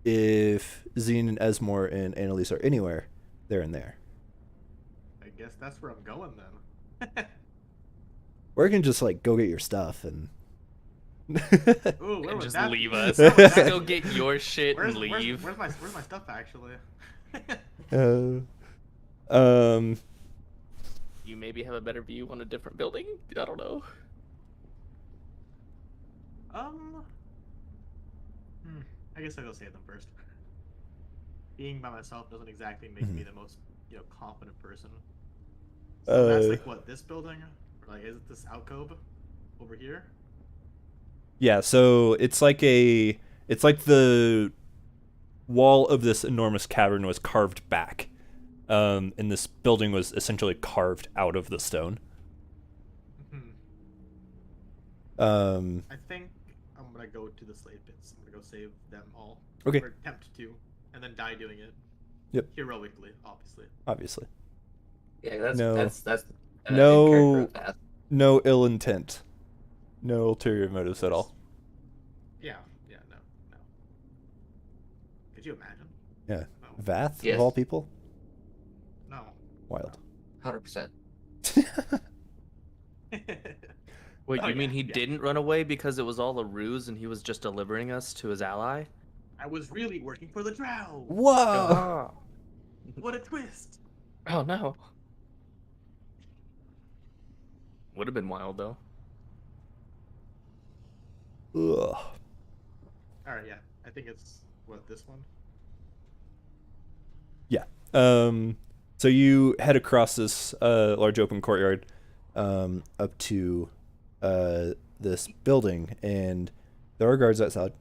if Zine and Esmore and Annalise are anywhere, they're in there. I guess that's where I'm going then. Or you can just like go get your stuff and Ooh, where And would just that leave be? us. Where would Just that go be? get your shit and Where's leave. where's my stuff actually? You maybe have a better view on a different building? I don't know. I guess I'll go save them first. Being by myself doesn't exactly make me the most, confident person. So that's like what, this building? Or like, is it this alcove over here? yeah, so it's like the wall of this enormous cavern was carved back. And this building was essentially carved out of the stone. I think I'm gonna go to the slave pits. I'm gonna go save them all. Okay. Or attempt to, and then die doing it. Yep. Heroically, obviously. Obviously. Yeah, that's No. that's No. in character path. No ill intent. No ulterior motives at all. Yeah, no. Could you imagine? Yeah. No. Vath, Yes. of all people? No. Wild. 100%. Wait, Oh, you mean yeah, he yeah. didn't run away because it was all a ruse and he was just delivering us to his ally? I was really working for the drow. Whoa! What a twist! Oh no. Would have been wild though. Ugh. Alright, yeah. I think it's, what, this one? Yeah. So you head across this large open courtyard up to this building, and there are guards outside.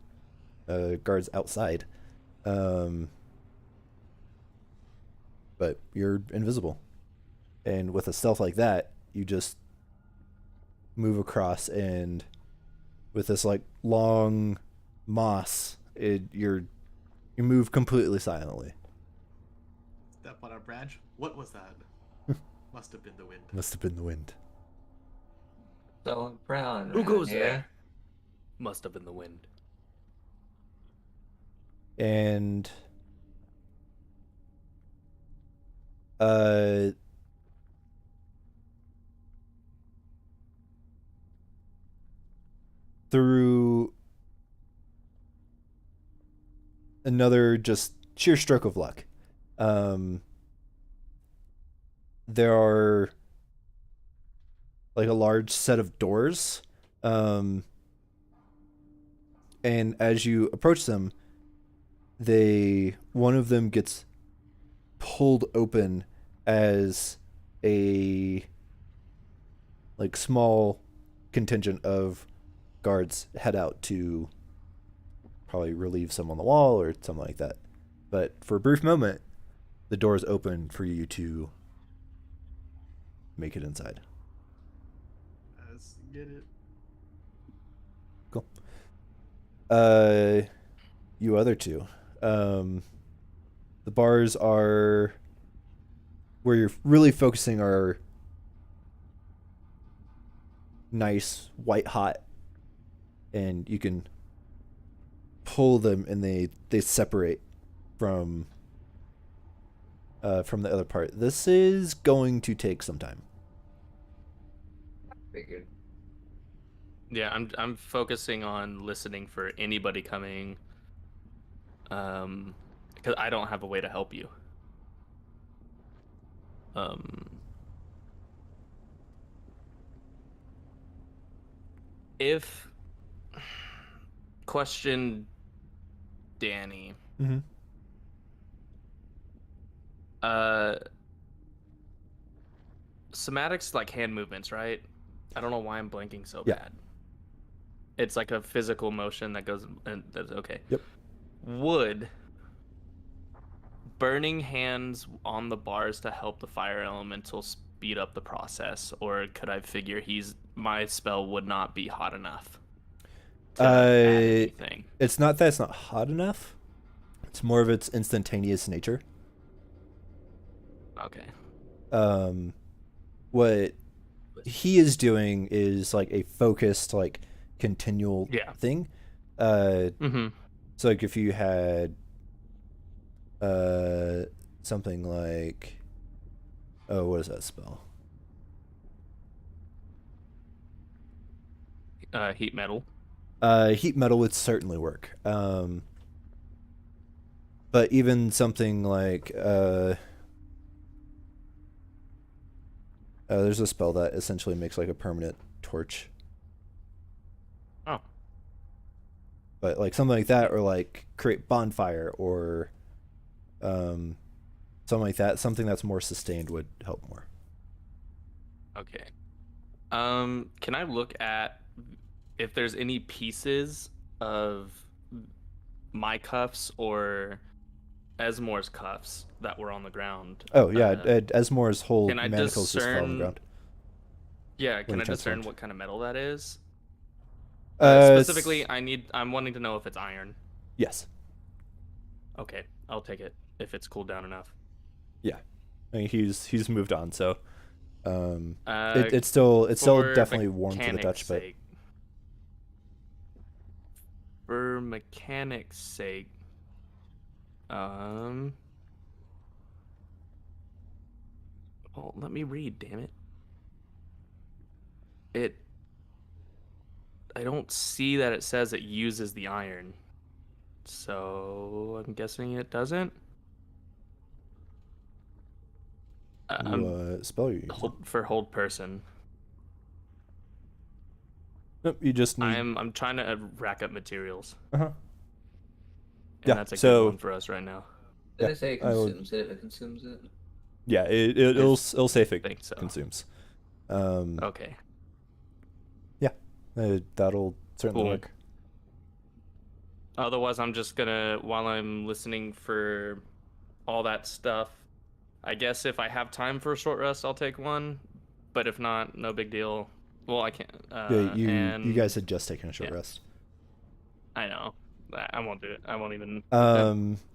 But you're invisible, and with a stealth like that, you just move across, and with this like long moss, you move completely silently. Step on a branch. What was that? Must have been the wind. Must have been the wind. So brown. Who around goes here. there? Must have been the wind. And through another just sheer stroke of luck. There are like a large set of doors, and as you approach them, one of them gets pulled open as a like small contingent of guards head out to probably relieve some on the wall or something like that. But for a brief moment, the doors open for you to make it inside. Let's get it. Cool. You other two. The bars are where you're really focusing are nice, white hot, and you can pull them and they separate from the other part. This is going to take some time. Figured. Yeah, I'm focusing on listening for anybody coming. Because I don't have a way to help you. If question Danny. Mm-hmm. Somatics like hand movements, right? I don't know why I'm blanking so Yeah. bad. It's like a physical motion that goes and that's okay. Yep. Would burning hands on the bars to help the fire elemental speed up the process, or could I figure my spell would not be hot enough to add anything? It's not that it's not hot enough. It's more of its instantaneous nature. Okay. What he is doing is like a focused, like continual thing. Mm-hmm. So like if you had something like, oh, what is that spell? Heat metal. Heat metal would certainly work. But even something like there's a spell that essentially makes like a permanent torch. Oh. But like something like that, or like create bonfire, or something like that. Something that's more sustained would help more. Okay. Can I look at if there's any pieces of my cuffs or Esmore's cuffs that were on the ground? Oh yeah, Esmore's whole can I manacles just fell on the ground. Yeah, can he I discern transformed. what kind of metal that is? It's- Specifically, I'm wanting to know if it's iron. Yes. Okay, I'll take it if it's cooled down enough. Yeah. I mean, he's moved on, so Uh, it's still for definitely warm to the mechanics' touch, but sake. For mechanics' sake, well, let me read, damn it. I don't see that it says it uses the iron. So I'm guessing it doesn't. what spell are you using? Hold person. Nope, you just need. I'm trying to rack up materials. Uh-huh. And Yeah, that's a so- good one for us right now. Did Yeah, I say it I would- consumes it if it consumes it? Yeah, it'll say if it think so. consumes. Okay. That'll certainly Cool. work. Otherwise, I'm just gonna, while I'm listening for all that stuff, I guess if I have time for a short rest, I'll take one. But if not, no big deal. Well, I can't. Yeah, you and guys had just taken a short yeah. rest. I know. I won't do it. I won't even.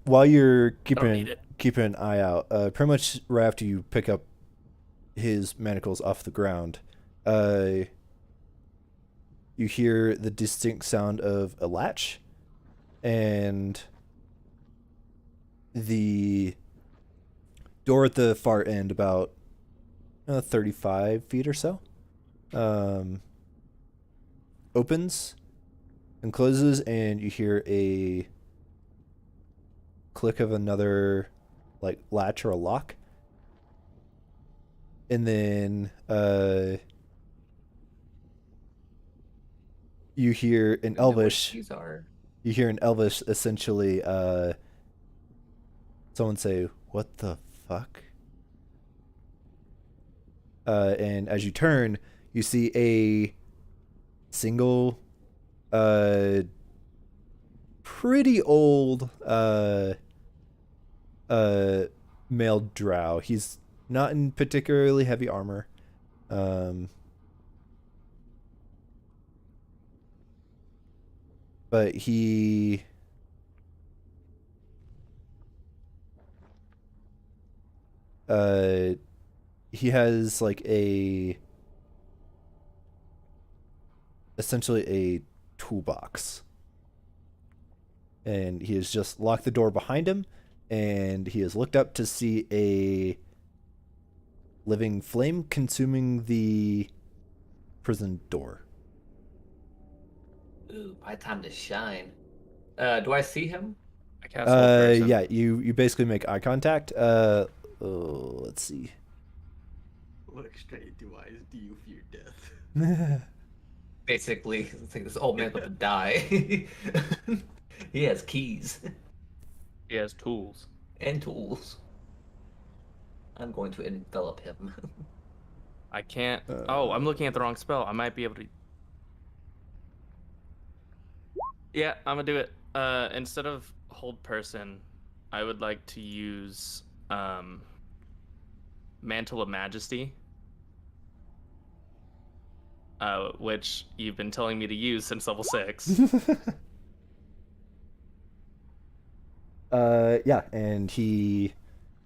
While you're need keeping it. an eye out, pretty much right after you pick up his manacles off the ground, you hear the distinct sound of a latch, and the door at the far end, about 35 feet or so, opens and closes, and you hear a click of another like latch or a lock, and then you hear in We know what Elvish. keys are. You hear in Elvish essentially someone say, "What the fuck?" And as you turn, you see a single, pretty old, male drow. He's not in particularly heavy armor. But he has like essentially a toolbox, and he has just locked the door behind him, and he has looked up to see a living flame consuming the prison door. Ooh, my time to shine. Do I see him? I cast hold person. Yeah, you basically make eye contact. Let's see. Look straight into eyes. Do you fear death? Basically, it's like this old man's about to die. He has keys He has tools. and tools. I'm going to envelop him. I can't. Oh, I'm looking at the wrong spell. I might be able to. Yeah, I'm gonna do it. Instead of hold person, I would like to use Mantle of Majesty, which you've been telling me to use since level 6. Yeah, and he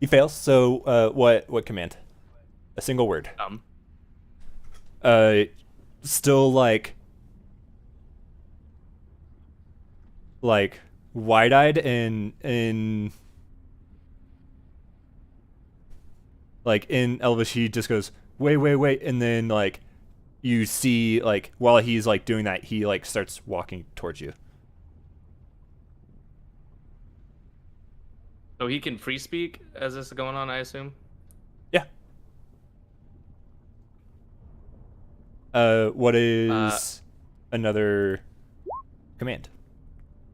fails. So, what command? A single word. Still like wide-eyed and like in Elvish, he just goes, wait, and then like you see like while he's like doing that, he like starts walking towards you. So he can free speak as this is going on, I assume. Yeah. What is another command?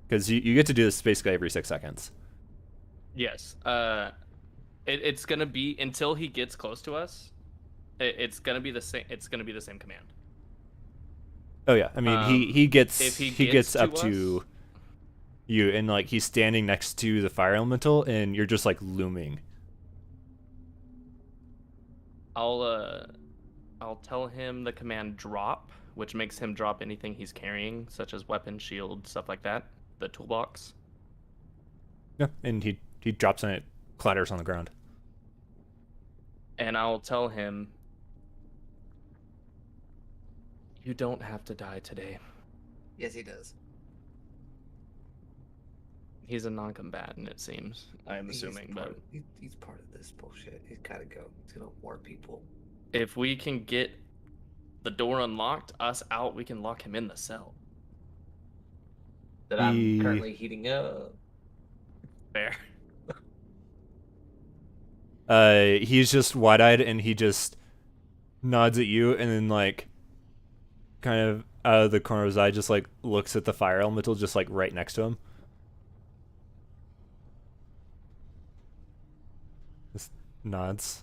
Because you get to do this basically every 6 seconds. Yes. It's gonna be until he gets close to us. It's gonna be the same. It's gonna be the same command. Oh yeah, I mean he gets if he gets gets up to to you, and like he's standing next to the fire elemental, and you're just like looming. I'll tell him the command drop, which makes him drop anything he's carrying, such as weapon, shield, stuff like that. The toolbox. Yeah, and he drops and it clatters on the ground. And I'll tell him, you don't have to die today. Yes, he does. He's a non-combatant, it seems. I'm assuming, but he's part of this bullshit. He's gotta go. He's gonna warn people. if we can get the door unlocked, us out, we can lock him in the cell. That I'm currently heating up. Fair. He's just wide-eyed, and he just nods at you, and then like kind of out of the corner of his eye just like looks at the fire elemental just like right next to him. Just nods.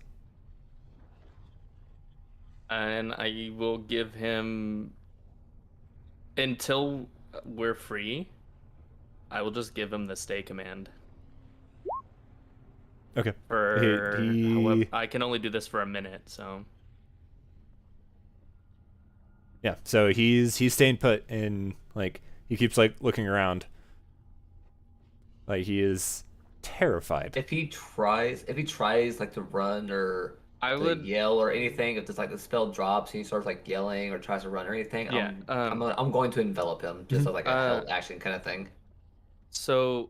And I will give him, until we're free, I will just give him the stay command. Okay. For He- however, I can only do this for a minute, so Yeah, so he's staying put, and like he keeps like looking around. Like he is terrified. If he tries like to run or I to would yell or anything, if it's like the spell drops and he starts like yelling or tries to run or anything, Yeah, I'm going to envelop him just as like a held uh, action kind of thing. So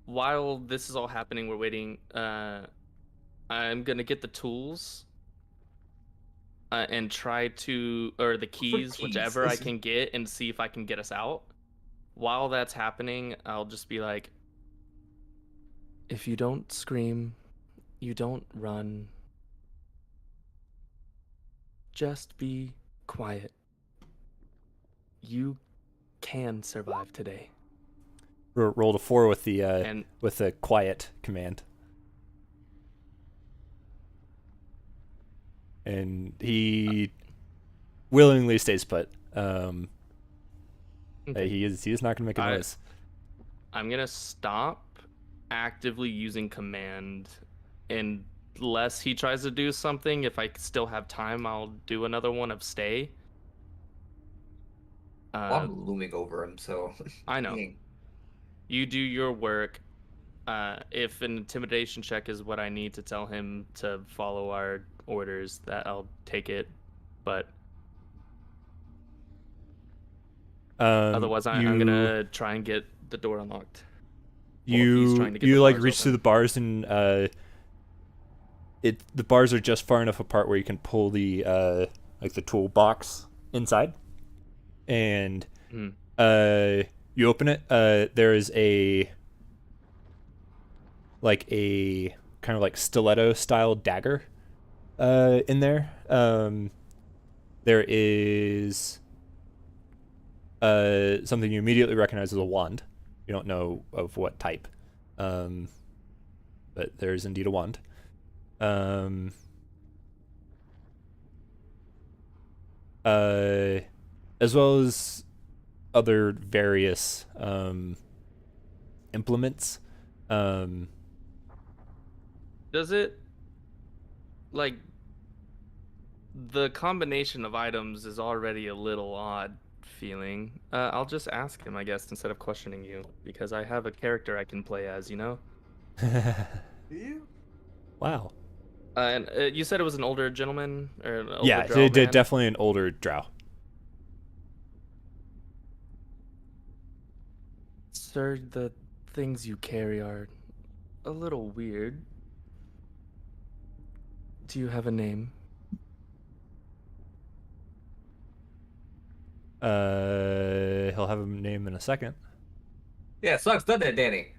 while this is all happening, we're waiting. I'm gonna get the tools and try to, or the keys, whichever I can get, and see if I can get us out. While that's happening, I'll just be like, If you don't scream, you don't run. Just be quiet. You can survive today. Rolled a 4 with the And quiet command. And he willingly stays put. okay. He is not going to make a noise. I'm gonna stop actively using command unless he tries to do something. If I still have time, I'll do another one of stay. Well, I'm looming over him, so I know. You do your work. If an intimidation check is what I need to tell him to follow our orders, that I'll take it. But otherwise, I'm gonna try and get the door unlocked. You like reach through the bars and the bars are just far enough apart where you can pull the like the toolbox inside, and you open it. There is a kind of like stiletto style dagger in there. There is something you immediately recognize as a wand. You don't know of what type, but there's indeed a wand. As well as other various implements. Does it, like, the combination of items is already a little odd feeling. I'll just ask him, I guess, instead of questioning you, because I have a character I can play as, you know? You? Wow. And you said it was an older gentleman? Or an older Yeah, drow man? definitely an older drow. Sir, the things you carry are a little weird. Do you have a name? He'll have a name in a second. Yeah, sucks, doesn't it, Danny?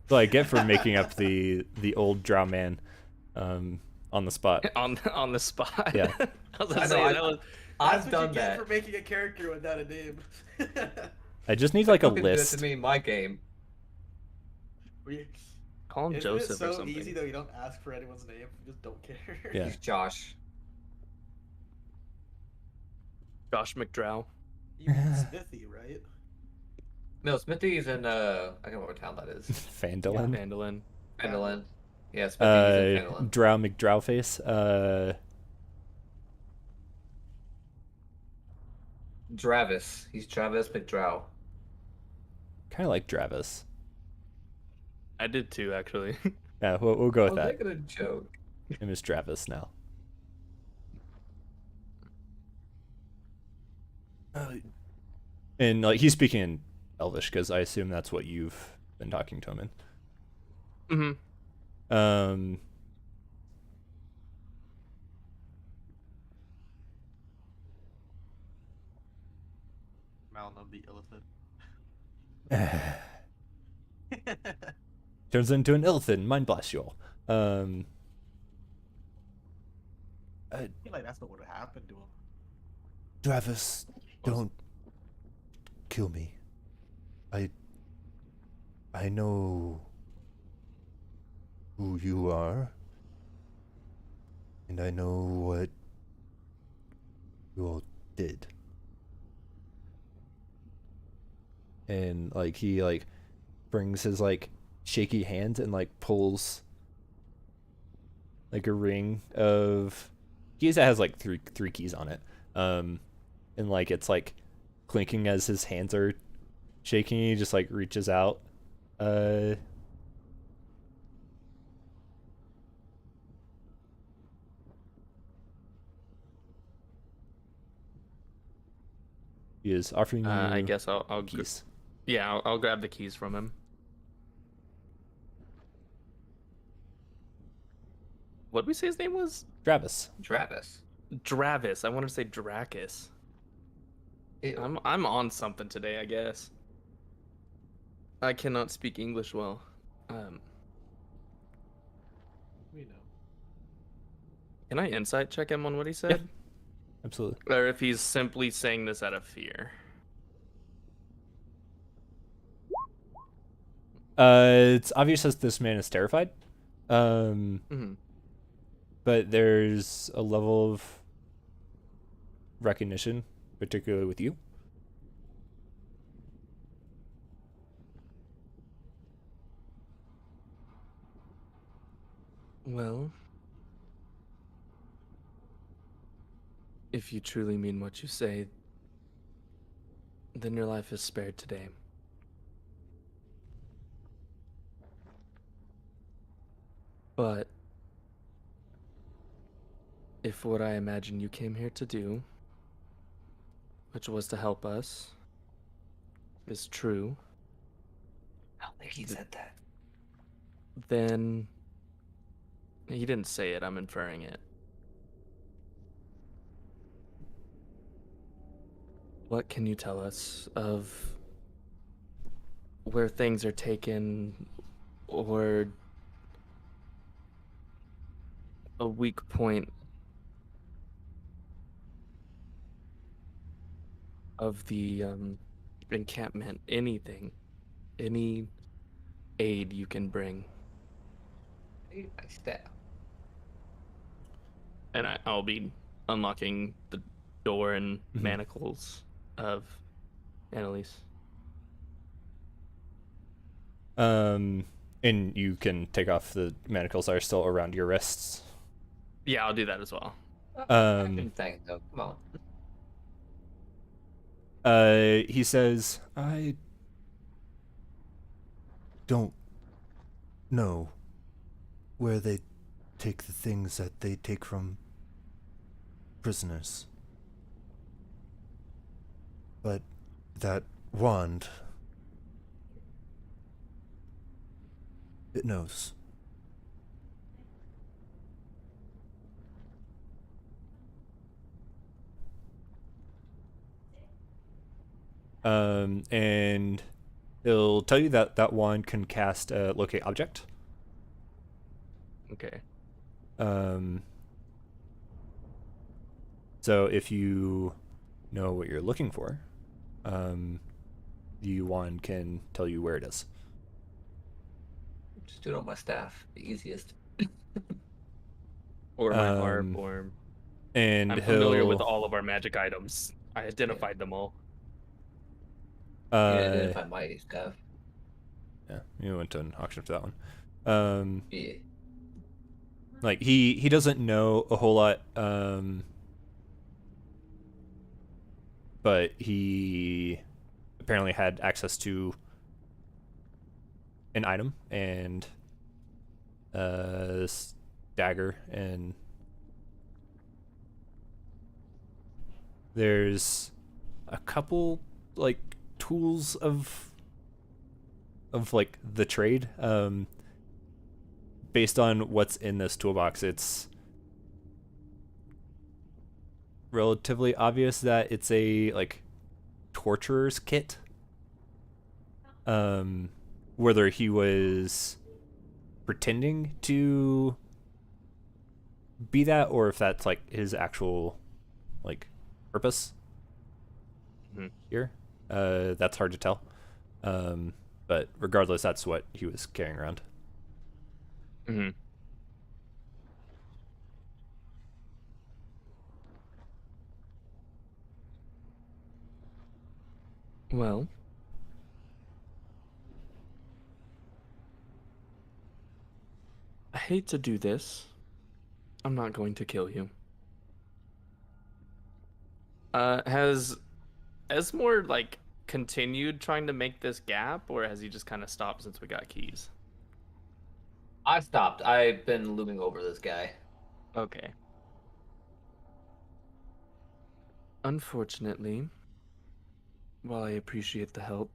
So I get for making up the old drow man on the spot. on the spot? Yeah. I was gonna say, that was... I've done what you get that. for making a character without a name. I just need like a You can do it list. to me in my game. Call him Isn't Joseph it so or something. easy though? You don't ask for anyone's name. You just don't care. Yeah. He's Josh. Josh McDrow. You mean Smithy, right? No, Smithy's in I can't remember what town that is. Fandolin. Mandolin. Fandolin. Yeah, Smithy's in Fandolin. Drow McDrowface. Dravis. He's Travis McDrow. Kind of like Dravis. I did too, actually. Yeah, we'll go with I was that. making a joke. Name is Travis now. And like he's speaking in Elvish because I assume that's what you've been talking to him in. Mm-hmm. Malnum the elephant. Turns into an Illithin. Mind blast you all. I feel like that's not what happened to him. Travis, don't kill me. I know who you are, and I know what you all did. And like he like brings his like shaky hand and like pulls like a ring of keys that has like three keys on it. And like it's like clinking as his hands are shaking. He just like reaches out. He is offering you I guess I'll keys. yeah, I'll grab the keys from him. What did we say his name was? Travis. Travis. Dravis. I wanted to say Dracus. Ew. I'm on something today, I guess. I cannot speak English well. We know. Can I insight check him on what he said? Absolutely. Or if he's simply saying this out of fear? It's obvious that this man is terrified. Mm-hmm. But there's a level of recognition, particularly with you. Well, if you truly mean what you say, then your life is spared today. But if what I imagine you came here to do, which was to help us, is true, I don't think he said that. then he didn't say it, I'm inferring it. What can you tell us of where things are taken or a weak point of the encampment? Anything, any aid you can bring. Hey, my staff. And I'll be unlocking the door and Mhm. manacles of Annalise. And you can take off the manacles that are still around your wrists. Yeah, I'll do that as well. Thing though. Come on. He says, I don't know where they take the things that they take from prisoners. But that wand, it knows. And it'll tell you that that wand can cast a locate object. Okay. So if you know what you're looking for, the wand can tell you where it is. Just do it on my staff. The easiest. Or my harp, Um, or And I'm familiar with he'll all of our magic items. I identified them all. You uh identify my stuff. yeah, you went to an auction for that one. Yeah. Like he doesn't know a whole lot, but he apparently had access to an item and this dagger, and there's a couple like tools of like the trade. Based on what's in this toolbox, it's relatively obvious that it's a like torturer's kit. Whether he was pretending to be that or if that's like his actual like purpose Mhm. here, that's hard to tell. But regardless, that's what he was carrying around. Mm-hmm. Well, I hate to do this. I'm not going to kill you. Has Esmore like continued trying to make this gap, or has he just kind of stopped since we got keys? I stopped. I've been looming over this guy. Okay. Unfortunately, while I appreciate the help,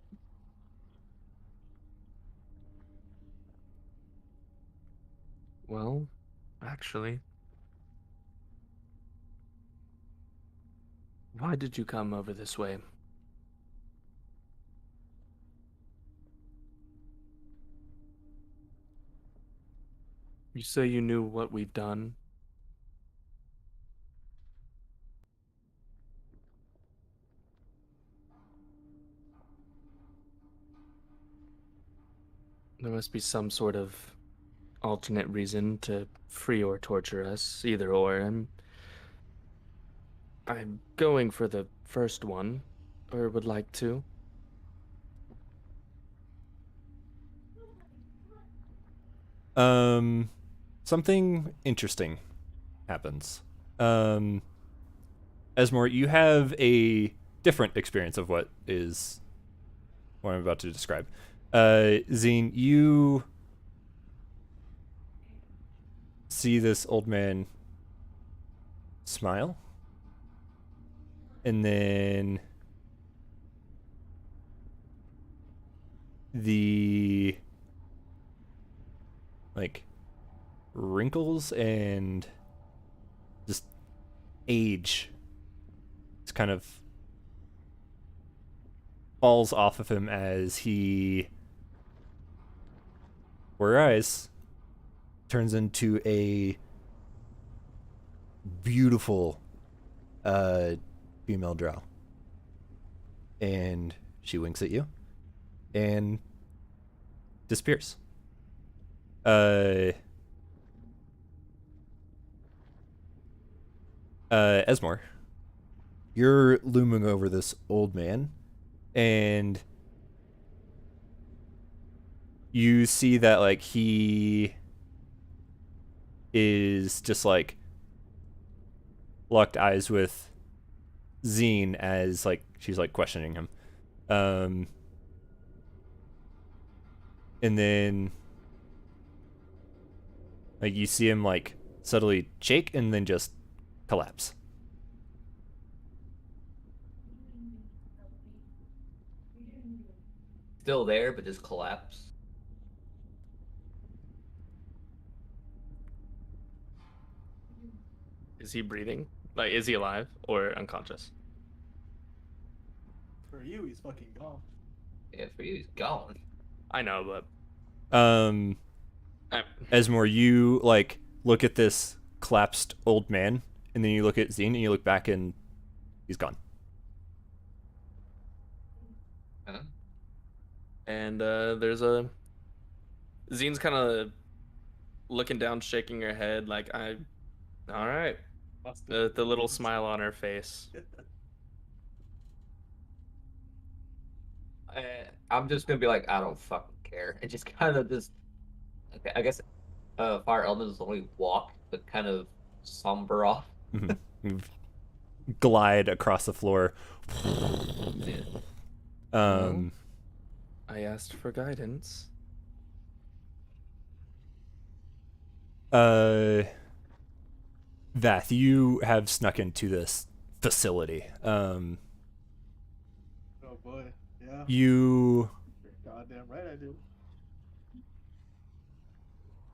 well, actually, why did you come over this way? You say you knew what we've done. There must be some sort of alternate reason to free or torture us, either or. I'm going for the first one, or would like to. Something interesting happens. Esmore, you have a different experience of what I'm about to describe. Zine, you see this old man smile, and then the like wrinkles and just age, it's kind of falls off of him as he, for eyes, turns into a beautiful female drow. And she winks at you and disappears. Esmore, you're looming over this old man, and you see that like he is just like locked eyes with Zine as like she's like questioning him. And then like you see him like subtly shake and then just collapse. Still there, but just collapse. Is he breathing? Like, is he alive or unconscious? For you, he's fucking gone. Yeah, for you, he's gone. I know, but Esmore, you like look at this collapsed old man, and then you look at Zine, and you look back, and he's gone. Huh? and there's a Zine's kind of looking down, shaking her head, like all right. The little smile on her face. I'm just gonna be like, I don't fucking care, and just kind of just. Okay, I guess fire elements only walk, but kind of somber off. Mm-hmm. Glide across the floor. I asked for guidance. Vath, you have snuck into this facility. Oh boy, yeah. You Goddamn right I do.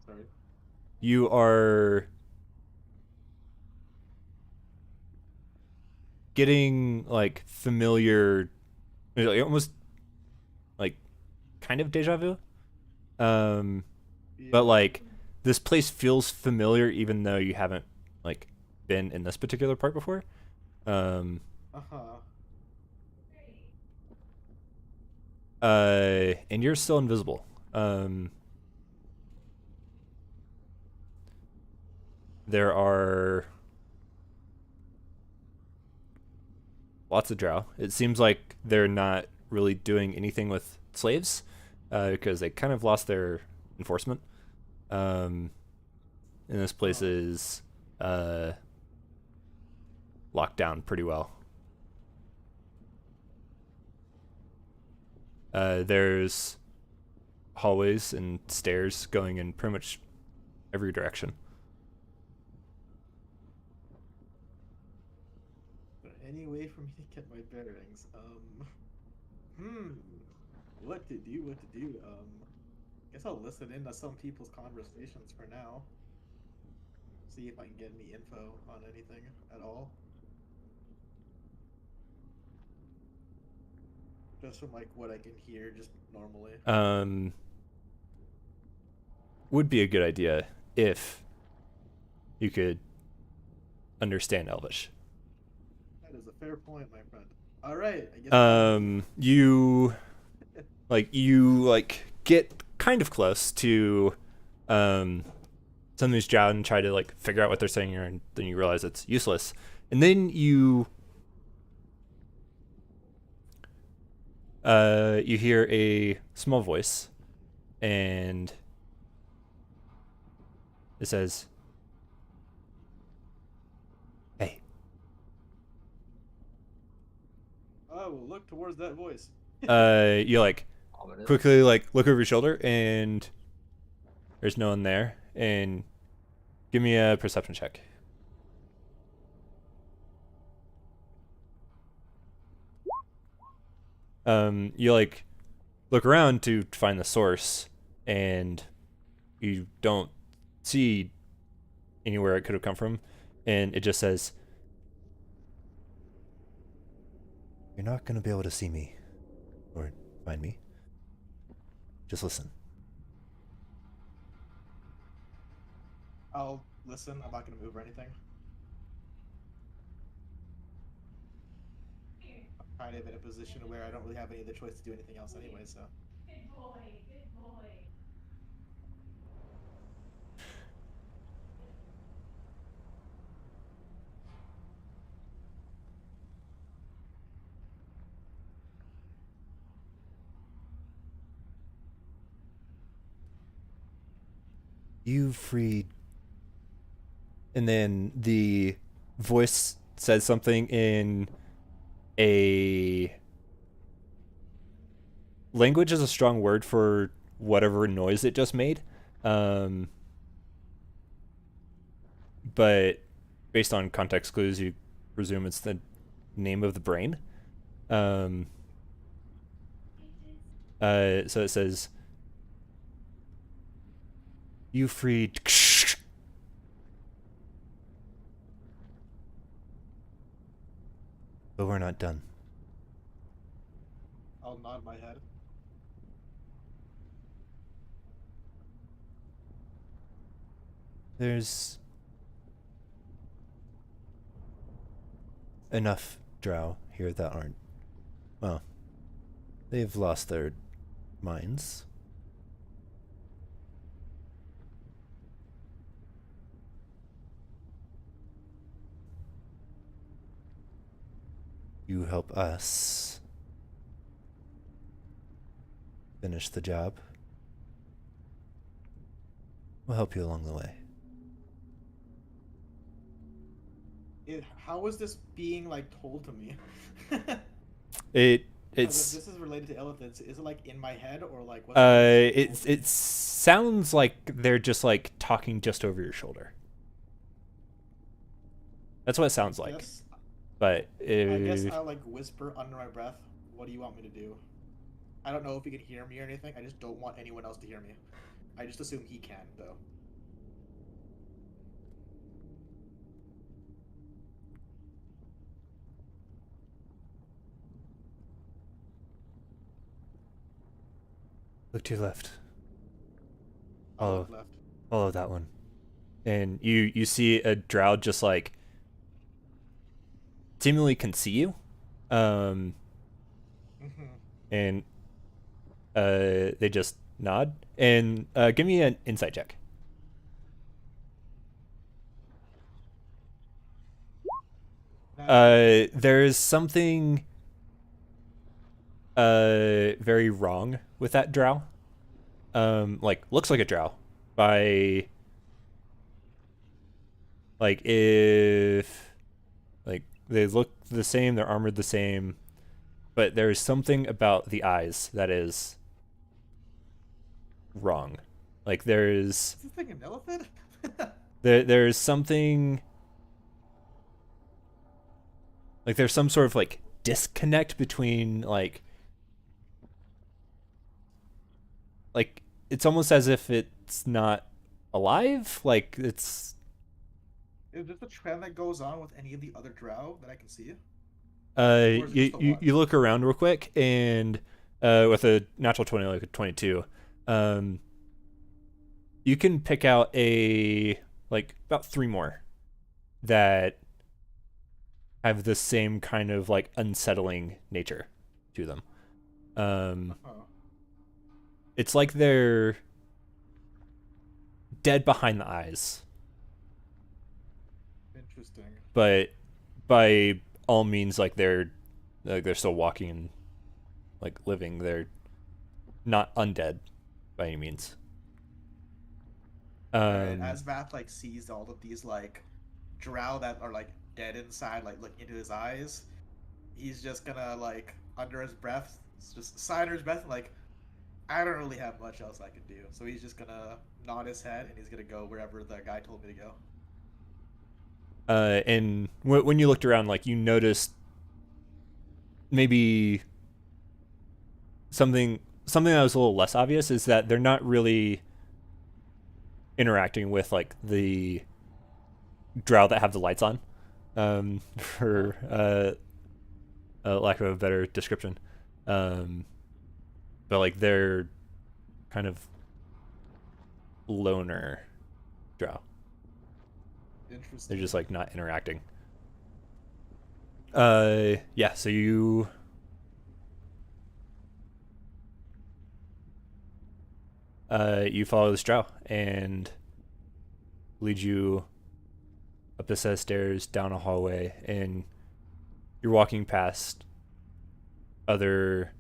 Sorry. you are getting like familiar, like, almost like kind of deja vu. But like this place feels familiar even though you haven't like been in this particular part before. And you're still invisible. There are lots of drow. It seems like they're not really doing anything with slaves because they kind of lost their enforcement. And this place is locked down pretty well. There's hallways and stairs going in pretty much every direction. Any way for me to get my bearings? What to do? Guess I'll listen in to some people's conversations for now. See if I can get any info on anything at all. Just from like what I can hear, just normally. Would be a good idea. if you could understand Elvish. That is a fair point, my friend. All right. I guess You get kind of close to some of these drow and try to like figure out what they're saying, and then you realize it's useless. And then you hear a small voice, and it says, "Hey." Oh, well, look towards that voice. You like Ominous. quickly like look over your shoulder, and there's no one there. And give me a perception check. You like look around to find the source, and you don't see anywhere it could have come from, and it just says, "You're not gonna be able to see me or find me. Just listen." I'll listen. I'm not going to move or anything. I'm kind of in a position where I don't really have any other choice to do anything else anyway, so. "You freed," and then the voice says something in a language is a strong word for whatever noise it just made, but based on context clues you presume it's the name of the brain. So it says, "You freed," but we're not done. I'll nod my head. There's enough drow here that aren't, well, they've lost their minds. You help us finish the job. We'll help you along the way. How is this being like told to me? It Because if it's this is related to elephants, is it like in my head or like what's it sounds like they're just like talking just over your shoulder. That's what it sounds like. Yes, But I guess I'll like whisper under my breath, "What do you want me to do?" I don't know if he can hear me or anything. I just don't want anyone else to hear me. I just assume he can, though. look to your left. I'll Oh. look left. Follow that one. And you see a drow just like seemingly can see you. Mhm. And they just nod. And give me an insight check. There's something very wrong with that drow. Like looks like a drow by like if like they look the same, they're armored the same, but there's something about the eyes that is wrong. Like there's Is this thing an elephant? there's something like there's some sort of like disconnect between like it's almost as if it's not alive. Like it's Is this a trend that goes on with any of the other drow that I can see? you, is it just the you one? you look around real quick, and with a natural 20 like a 22, you can pick out about 3 more that have the same kind of like unsettling nature to them. Oh. It's like they're dead behind the eyes, Interesting. but by all means, like they're still walking and like living. They're not undead by any means. Alright, as Vath like sees all of these like drow that are like dead inside, like looking into his eyes, he's just gonna like under his breath, just sigh under his breath, like I don't really have much else I can do. So he's just gonna nod his head and he's gonna go wherever the guy told me to go. And when you looked around, like you noticed maybe something that was a little less obvious is that they're not really interacting with like the drow that have the lights on, for lack of a better description. But like they're kind of loner drow. Interesting. They're just like not interacting. Yeah, so you follow this drow and lead you up a set of stairs, down a hallway, and you're walking past other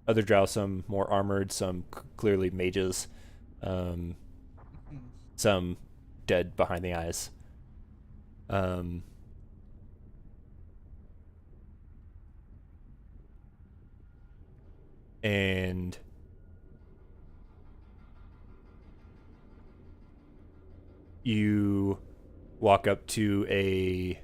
drow, some more armored, some clearly mages, some dead behind the eyes. And you walk up to a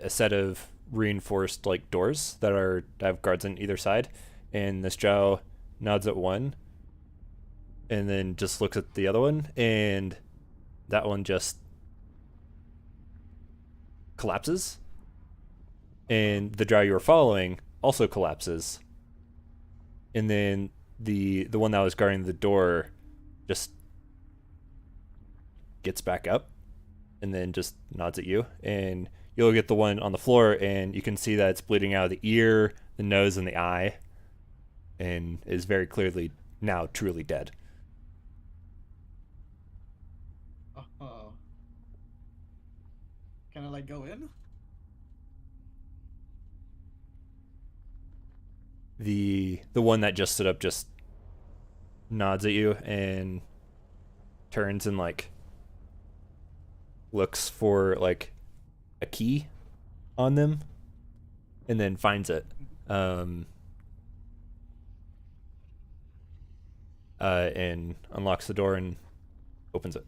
set of reinforced like doors that have guards on either side, and this drow nods at one and then just looks at the other one, and that one just collapses, and the drow you were following also collapses, and then the one that was guarding the door just gets back up and then just nods at you, and you'll get the one on the floor and you can see that it's bleeding out of the ear, the nose, and the eye, and is very clearly now truly dead. Oh. Can I like go in? The one that just stood up just nods at you and turns and like looks for like a key on them and then finds it, and unlocks the door and opens it.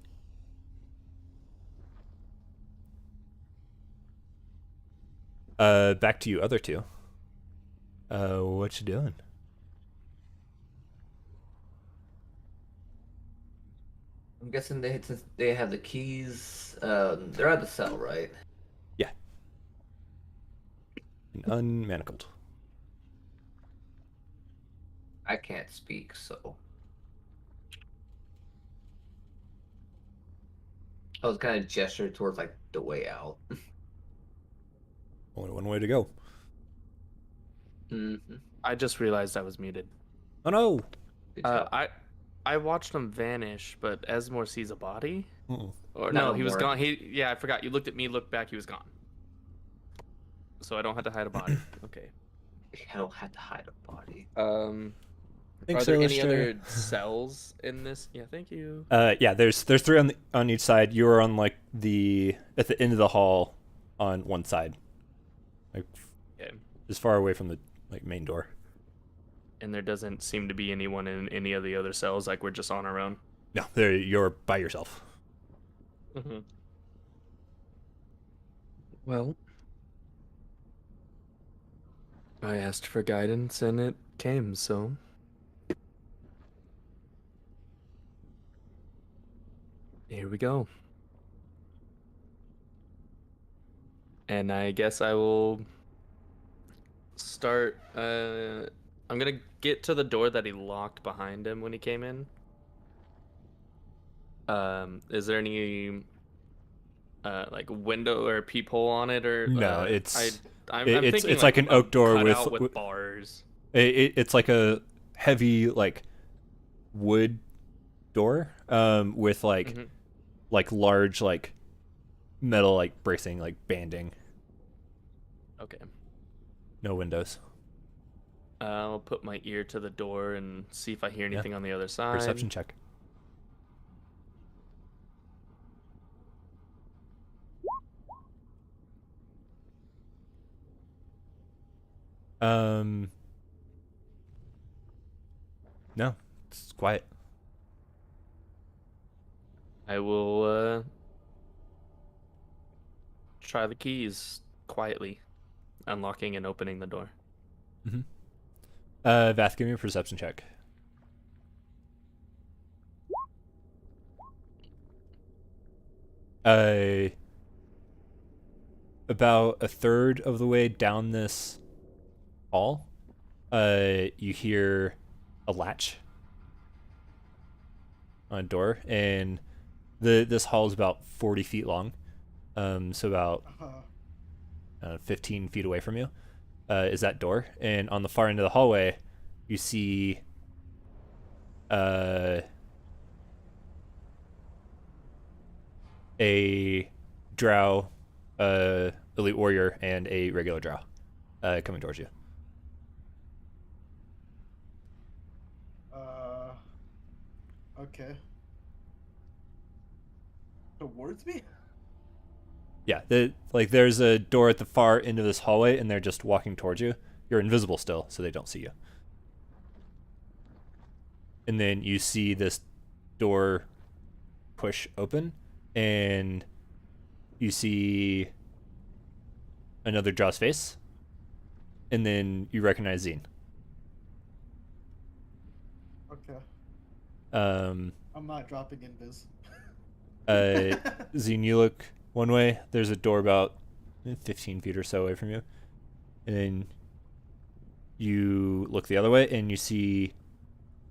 Back to you other two. What you doing? I'm guessing since they have the keys. They're at the cell, right? Yeah. And unmanacled. I can't speak, so I was kind of gestured towards like the way out. Only one way to go. Mm-hmm. I just realized I was muted. Oh no! Good job. I watched him vanish, but Esmore sees a body. Uh-oh. Or Not no, no he was more. gone. I forgot. You looked at me, looked back, he was gone. So I don't have to hide a body. Okay. I don't have to hide a body. Thanks, Are there any Alistair. other cells in this? Yeah, thank you. Yeah, there's 3 on each side. You are on like at the end of the hall on one side, like Okay. as far away from the like main door. And there doesn't seem to be anyone in any of the other cells. Like we're just on our own. No, you're by yourself. Mm-hmm. Well, I asked for guidance and it came, so. Here we go. And I guess I will start I'm gonna get to the door that he locked behind him when he came in. Is there any like window or peephole on it, or No, I'm it's thinking it's like an a oak door cutout with bars. it's like a heavy like wood door with like Mhm. large like metal like bracing like banding. Okay. No windows. I'll put my ear to the door and see if I hear Yeah. anything on the other side. Perception check. No, it's quiet. I will try the keys quietly, unlocking and opening the door. Mm-hmm. Vath, give me a perception check. About a third of the way down this hall, you hear a latch on a door, and this hall is about 40 feet long, so about 15 feet away from you is that door, and on the far end of the hallway, you see a drow, elite warrior, and a regular drow coming towards you. Okay. Towards me? Yeah, there's a door at the far end of this hallway, and they're just walking towards you. You're invisible still, so they don't see you. And then you see this door push open, and you see another Jaw's face, and then you recognize Zine. Okay. Um, I'm not dropping invis. Zine, you look one way. There's a door about 15 feet or so away from you, and then you look the other way, and you see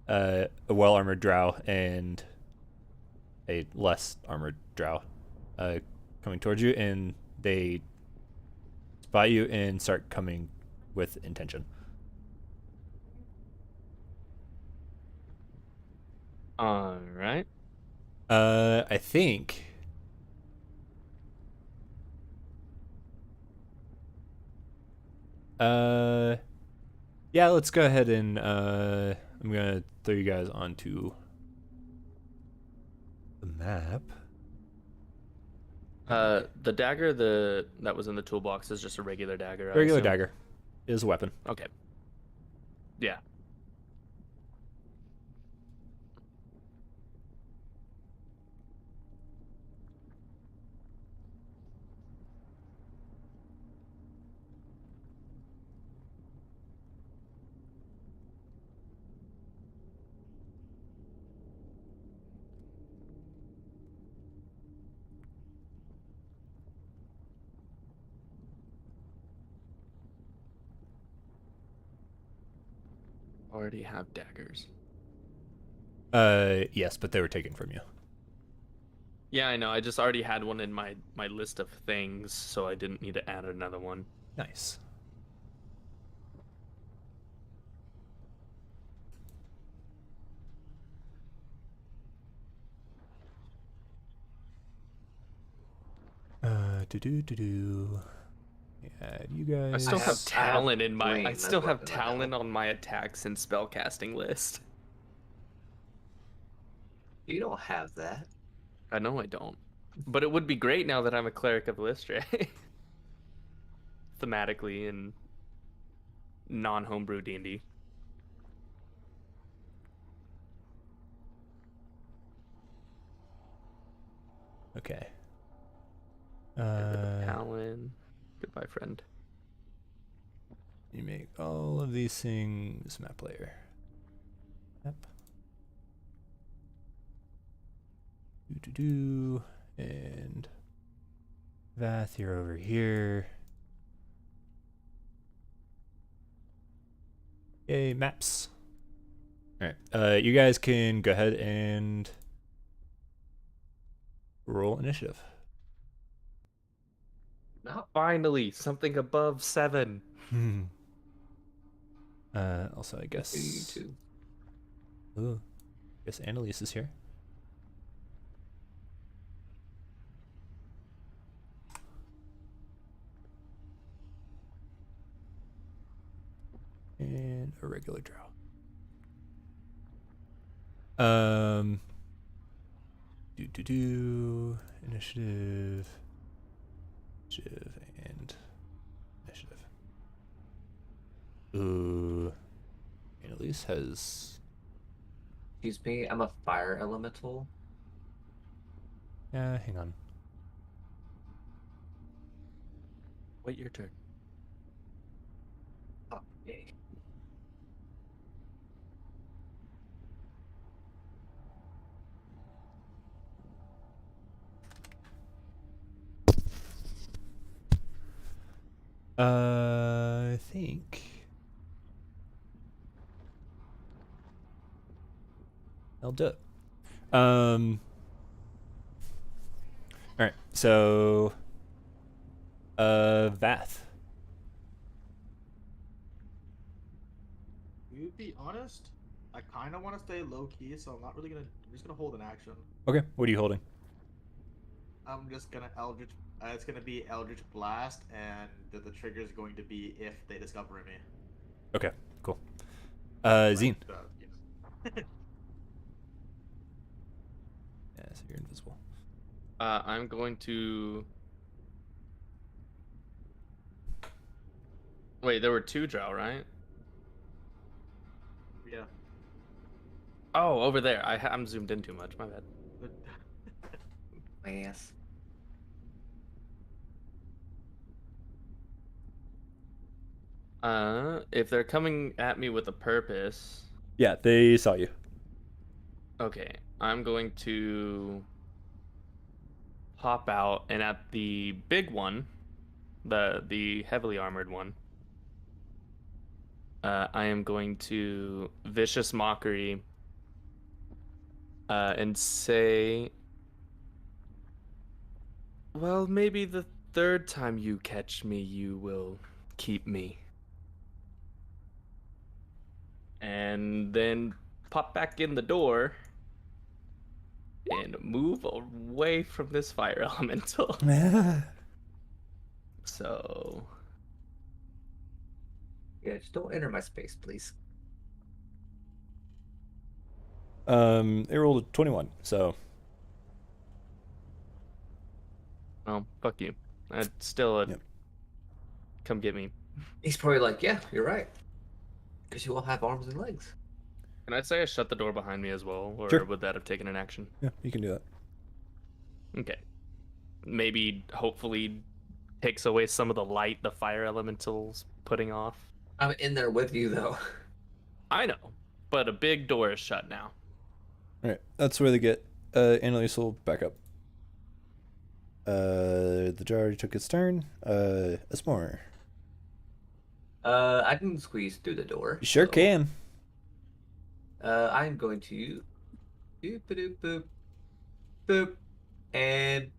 a well-armored drow and a less armored drow coming towards you, and they spot you and start coming with intention. All right. I think yeah, let's go ahead and I'm gonna throw you guys onto the map. The dagger that was in the toolbox is just a regular dagger. I Regular assume? dagger is a weapon. Okay. Yeah. Already have daggers. Yes, but they were taken from you. Yeah, I know. I just already had one in my list of things, so I didn't need to add another one. Nice. Yeah, you guys. I still have I talent in my. green I as still have weapon right now. talent on my attacks and spellcasting list. You don't have that. I know I don't, but it would be great now that I'm a cleric of Lystra. Thematically and non-homebrew D&D. Okay. Get rid of Talon. Goodbye, friend. You make all of these things map layer. Map. And Vath, you're over here. Yeah, Yay, maps. All right. You guys can go ahead and roll initiative. Not Finally, something above 7. Also, I you guess. two. Ooh, I guess Annalise is here. And a regular draw. Initiative, and initiative. Ooh, Annalise has. Excuse me, I'm a fire elemental. Yeah, hang on. Wait your turn. Oh, yay. I think. I'll do it. All right. So, Vath. To be honest, I kind of want to stay low key, so I'm not really gonna. I'm just gonna hold an action. Okay. What are you holding? I'm just gonna Eldritch. It's gonna be Eldritch Blast, and the trigger is going to be if they discover me. Okay. Cool. Zine. You know. Yeah. So you're invisible. I'm going to. Wait, there were 2 drow, right? Yeah. Oh, over there. I'm zoomed in too much. My bad. My ass. If they're coming at me with a purpose, Yeah, they saw you. okay, I'm going to pop out, and at the big one, the heavily armored one, I am going to vicious mockery, and say, well, maybe the 3rd time you catch me, you will keep me. And then pop back in the door and move away from this fire elemental. So, Yeah, just don't enter my space, please. They rolled a 21. So. well, fuck you. I'd still Yep. come get me. He's probably like, yeah, you're right. Because you all have arms and legs. Can I say I shut the door behind me as well, or Sure. would that have taken an action? Yeah, you can do that. Okay. Maybe, hopefully, takes away some of the light the fire elemental's putting off. I'm in there with you, though. I know, but a big door is shut now. All right. That's where they get. Annalise will back up. The jar already took its turn. Esmore. I can squeeze through the door. You sure so, can. I'm going to boop, boop, boop, boop, and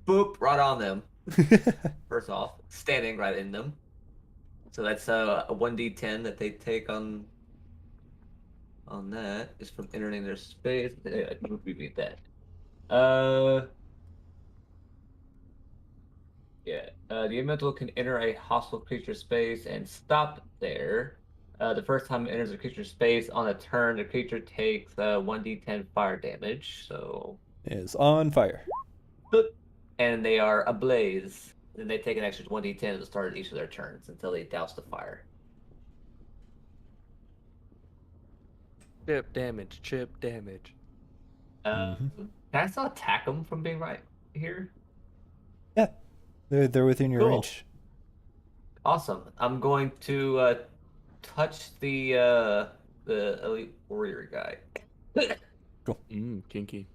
boop right on them. First off, standing right in them. So that's a 1d10 that they take on that is from entering their space. I can repeat that. Yeah. The elemental can enter a hostile creature space and stop there. The first time it enters a creature space on a turn, the creature takes 1d10 fire damage. So, Is on fire. boop, and they are ablaze. Then they take an extra 1d10 at the start of each of their turns until they douse the fire. Chip damage, chip damage. Can I still attack them from being right here? Yeah, they're within your Cool. range. Awesome. I'm going to touch the elite warrior guy. Kinky.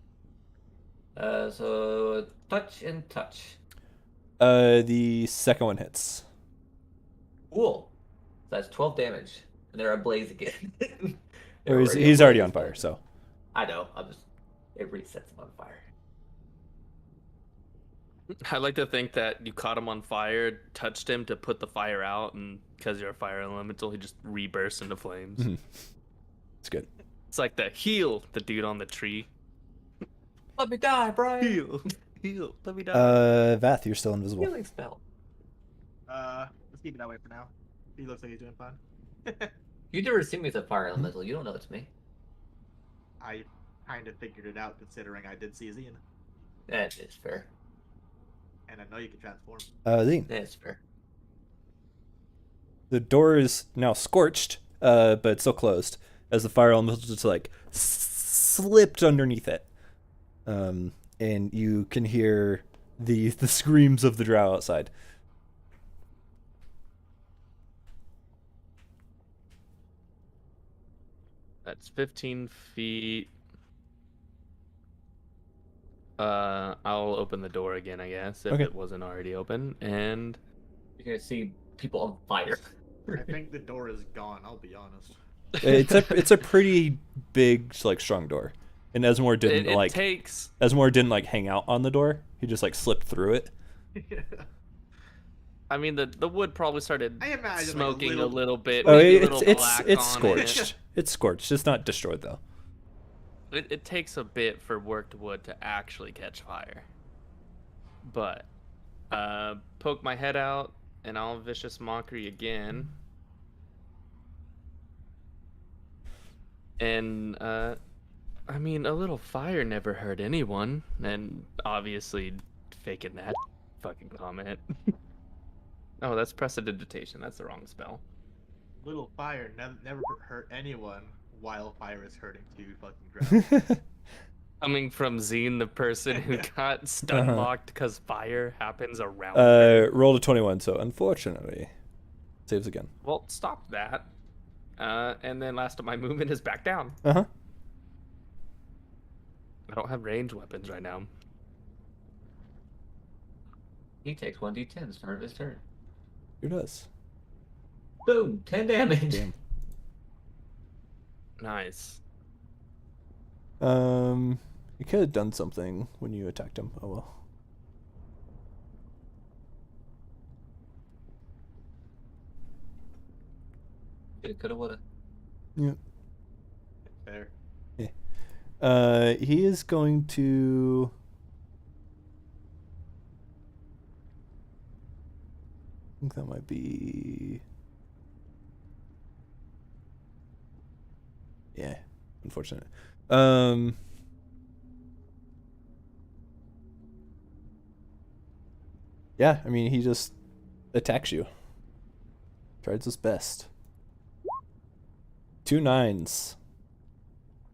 So touch and touch. The second one hits. Cool. So that's 12 damage. and they're ablaze again. Or They're he's already ablaze, on fire, but- so. I know. It resets them on fire. I like to think that you caught him on fire, touched him to put the fire out, and because you're a fire elemental, he just rebursts into flames. Mhm. It's good. It's like the heal the dude on the tree. Let me die, Brian. Heal, let me die. Vath, you're still invisible. Healing spell. Let's keep it that way for now. He looks like he's doing fine. You never see me as a fire elemental. You don't know it's me. I kind of figured it out considering I did see Zine, That is fair. and I know you can transform. Zine, That's fair. the door is now scorched, but it's still closed, as the fire elemental just like slipped underneath it. And you can hear the screams of the drow outside. That's 15 feet. I'll open the door again, I guess, if Okay. it wasn't already open. And You're gonna see people on fire. I think the door is gone. I'll be honest. It's a pretty big, like, strong door. And Esmore didn't it like takes. Esmore didn't like hang out on the door. He just like slipped through it. I mean, the wood probably started I imagine smoking like a little bit. Oh, maybe a it's little it's black it's on scorched. It's scorched. It's not destroyed though. It takes a bit for worked wood to actually catch fire. But poke my head out, and I'll vicious mockery again. And I mean, a little fire never hurt anyone, and obviously faking that fucking comment. Oh, that's prestidigitation. That's the wrong spell. Little fire never hurt anyone, while fire is hurting two fucking drowned. Coming from Zine, the person who got stun Uh-huh. locked because fire happens around her. Rolled a 21, so unfortunately, saves again. Well, stop that. And then last of my movement is back down. Uh-huh. I don't have ranged weapons right now. He takes 1d10 start of his turn. Who does? Boom, 10 damage. Damn. Nice. You could have done something when you attacked him. Oh well. Coulda, woulda. Yeah. Fair. He is going to. I think that might be. Yeah, unfortunate. Yeah, I mean, he just attacks you. Tries his best. 2 9s.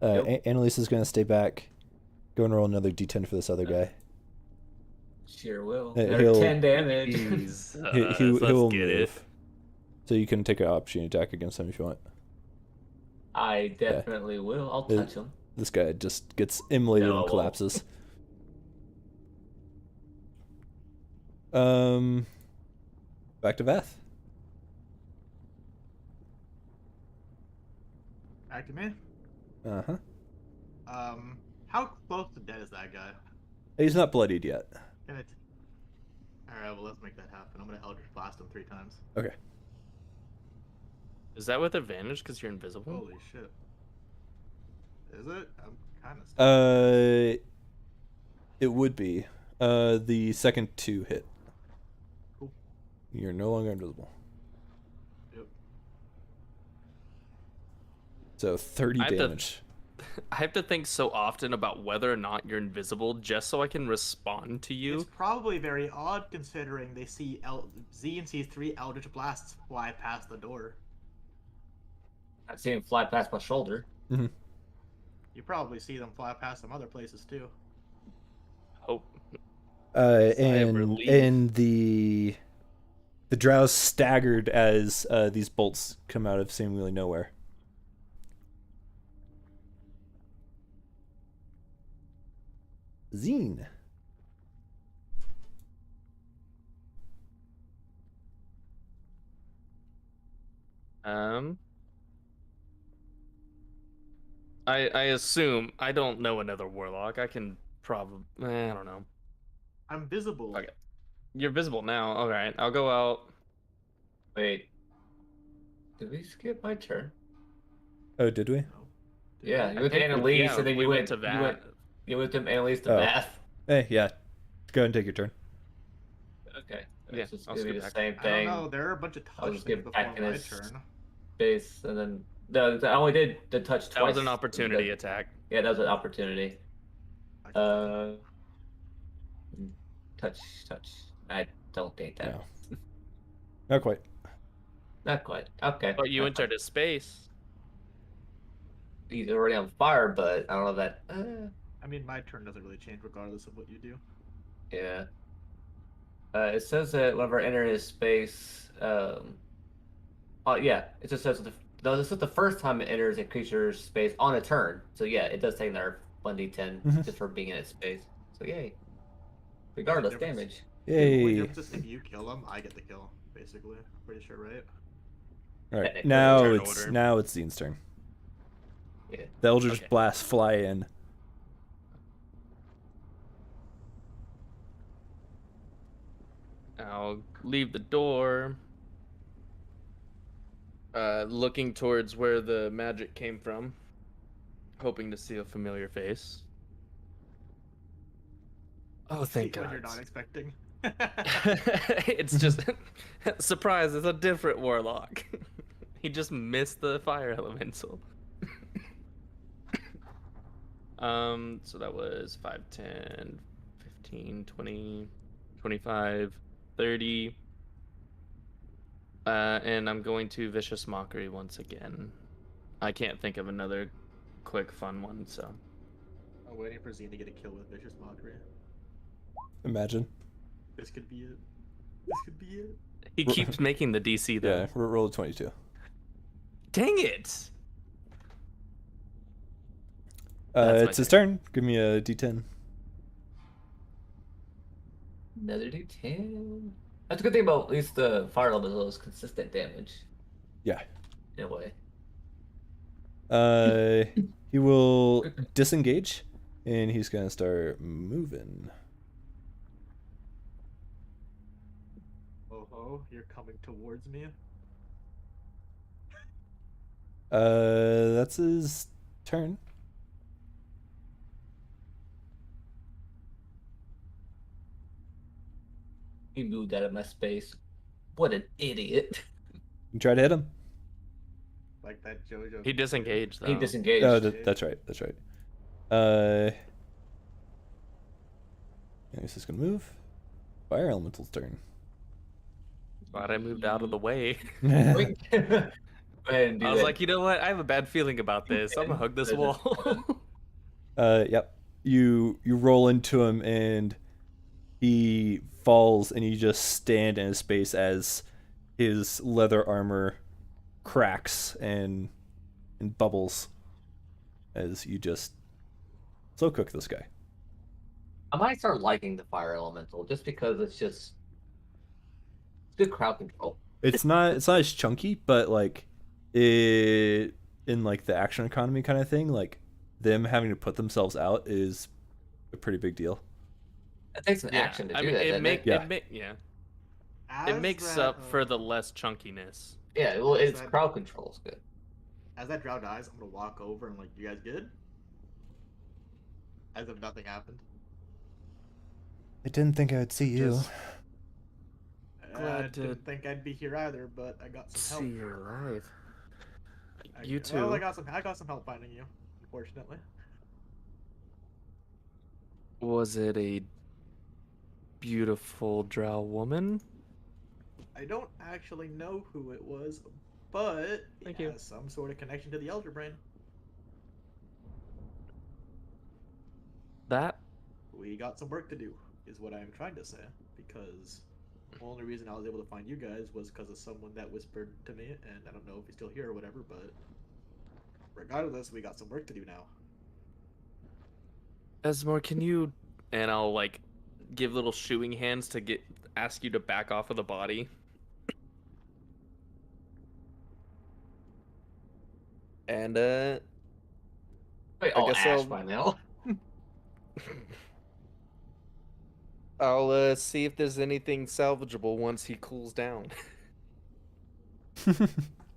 Yep. Annalise is going to stay back. Go and roll another d10 for this other guy. Sure will. He'll- They're 10 damage. Jeez. He Let's will get move. it. So you can take an opportunity attack against him if you want. I definitely will. I'll touch him. This guy just gets immolated No. and collapses. Back to Vath. Back to me. Uh-huh. How close to dead is that guy? He's not bloodied yet. Alright, well, let's make that happen. I'm gonna Eldritch Blast him 3 times. Okay. Is that with advantage because you're invisible? Holy shit. Is it? I'm kind of. It would be. The second 2 hit. Cool. You're no longer invisible. Yep. So 30 I have to- damage. I have to think so often about whether or not you're invisible just so I can respond to you. It's probably very odd considering they see Z and sees 3 Eldritch Blasts fly past the door. I've seen him fly past my shoulder. You probably see them fly past some other places too. Hope. of And relief. the drows staggered as these bolts come out of seemingly nowhere. Zine. I assume I don't know another warlock. I can probably I don't know. I'm visible. Okay. You're visible now. All right, I'll go out. Wait, did we skip my turn? Oh, did we? No. Did Yeah, we? you went to think we- Annalise, yeah, and then we you went went to you went Vat. you went to Annalise to Oh. Bath. Hey, yeah. Go ahead and take your turn. Okay, Yeah, it's just I'll gonna be scoot the back. same I don't thing. know. There are a bunch of I'll touch just things get before back in my his turn. Base, and then I only did the touch That twice. was an opportunity attack. Yeah, that was an opportunity. I can Touch. I don't think that. No. Not quite. Not quite. Okay. But you not entered quite. a space. He's already on fire, but I don't know that. I mean, my turn doesn't really change regardless of what you do. Yeah. It says that whenever I enter his space, oh yeah, it just says this is the first time it enters a creature's space on a turn. So yeah, it does take their 1d10 Mhm. just for being in its space. So yay. Regardless, difference. damage. The only Yay. difference is if you kill him, I get the kill. Basically, I'm pretty sure, right? All right. Technically, Now turn it's order. now it's Dean's turn. Yeah. The Eldritch Okay. Blast fly in. I'll leave the door. Looking towards where the magic came from, hoping to see a familiar face. Oh, thank When God. you're not expecting. It's just surprise, it's a different warlock. He just missed the fire elemental. So that was 5, 10, 15, 20, 25, 30. And I'm going to Vicious Mockery once again. I can't think of another quick fun one, so. I'm waiting for Zine to get a kill with Vicious Mockery. Imagine. This could be it. This could be it. He keeps making the DC though. Yeah, roll a 22. Dang it! It's That's my his turn. Give me a D10. Another d10. That's a good thing about at least the fire elemental is consistent damage. Yeah. In a way. He will disengage, and he's gonna start moving. Oh, you're coming towards me. That's his turn. He moved out of my space. What an idiot. You try to hit him. Like that JoJo. He disengaged though. He disengaged. Oh, that's right. That's right. And he's just gonna move. Fire elemental's turn. Glad I moved out of the way. Wait. Go ahead and do I was that. like, you know what? I have a bad feeling about this. I'm gonna hug this wall. Yep. You roll into him, and he falls, and you just stand in his space as his leather armor cracks and bubbles as you just slow cook this guy. I might start liking the fire elemental just because it's good crowd control. It's not as chunky, but like it in like the action economy kind of thing, like them having to put themselves out is a pretty big deal. It takes an action to do that. It makes up for the less chunkiness. Yeah, well, it's that- crowd control is good. As that drow dies, I'm gonna walk over and like, you guys good? As if nothing happened. I didn't think I would see you. Just- I Glad to didn't think I'd be here either, but I got some See help. you alive. You too. Well, I got some help finding you, unfortunately. Was it a beautiful drow woman? I don't actually know who it was, but Thank it you. has some sort of connection to the Elder Brain. That We got some work to do, is what I'm trying to say, because the only reason I was able to find you guys was because of someone that whispered to me, and I don't know if he's still here or whatever, but regardless, we got some work to do now. Esmore, can you? And I'll like give little shooing hands to ask you to back off of the body. And Wait, I all guess ash I'll- by now. I'll see if there's anything salvageable once he cools down.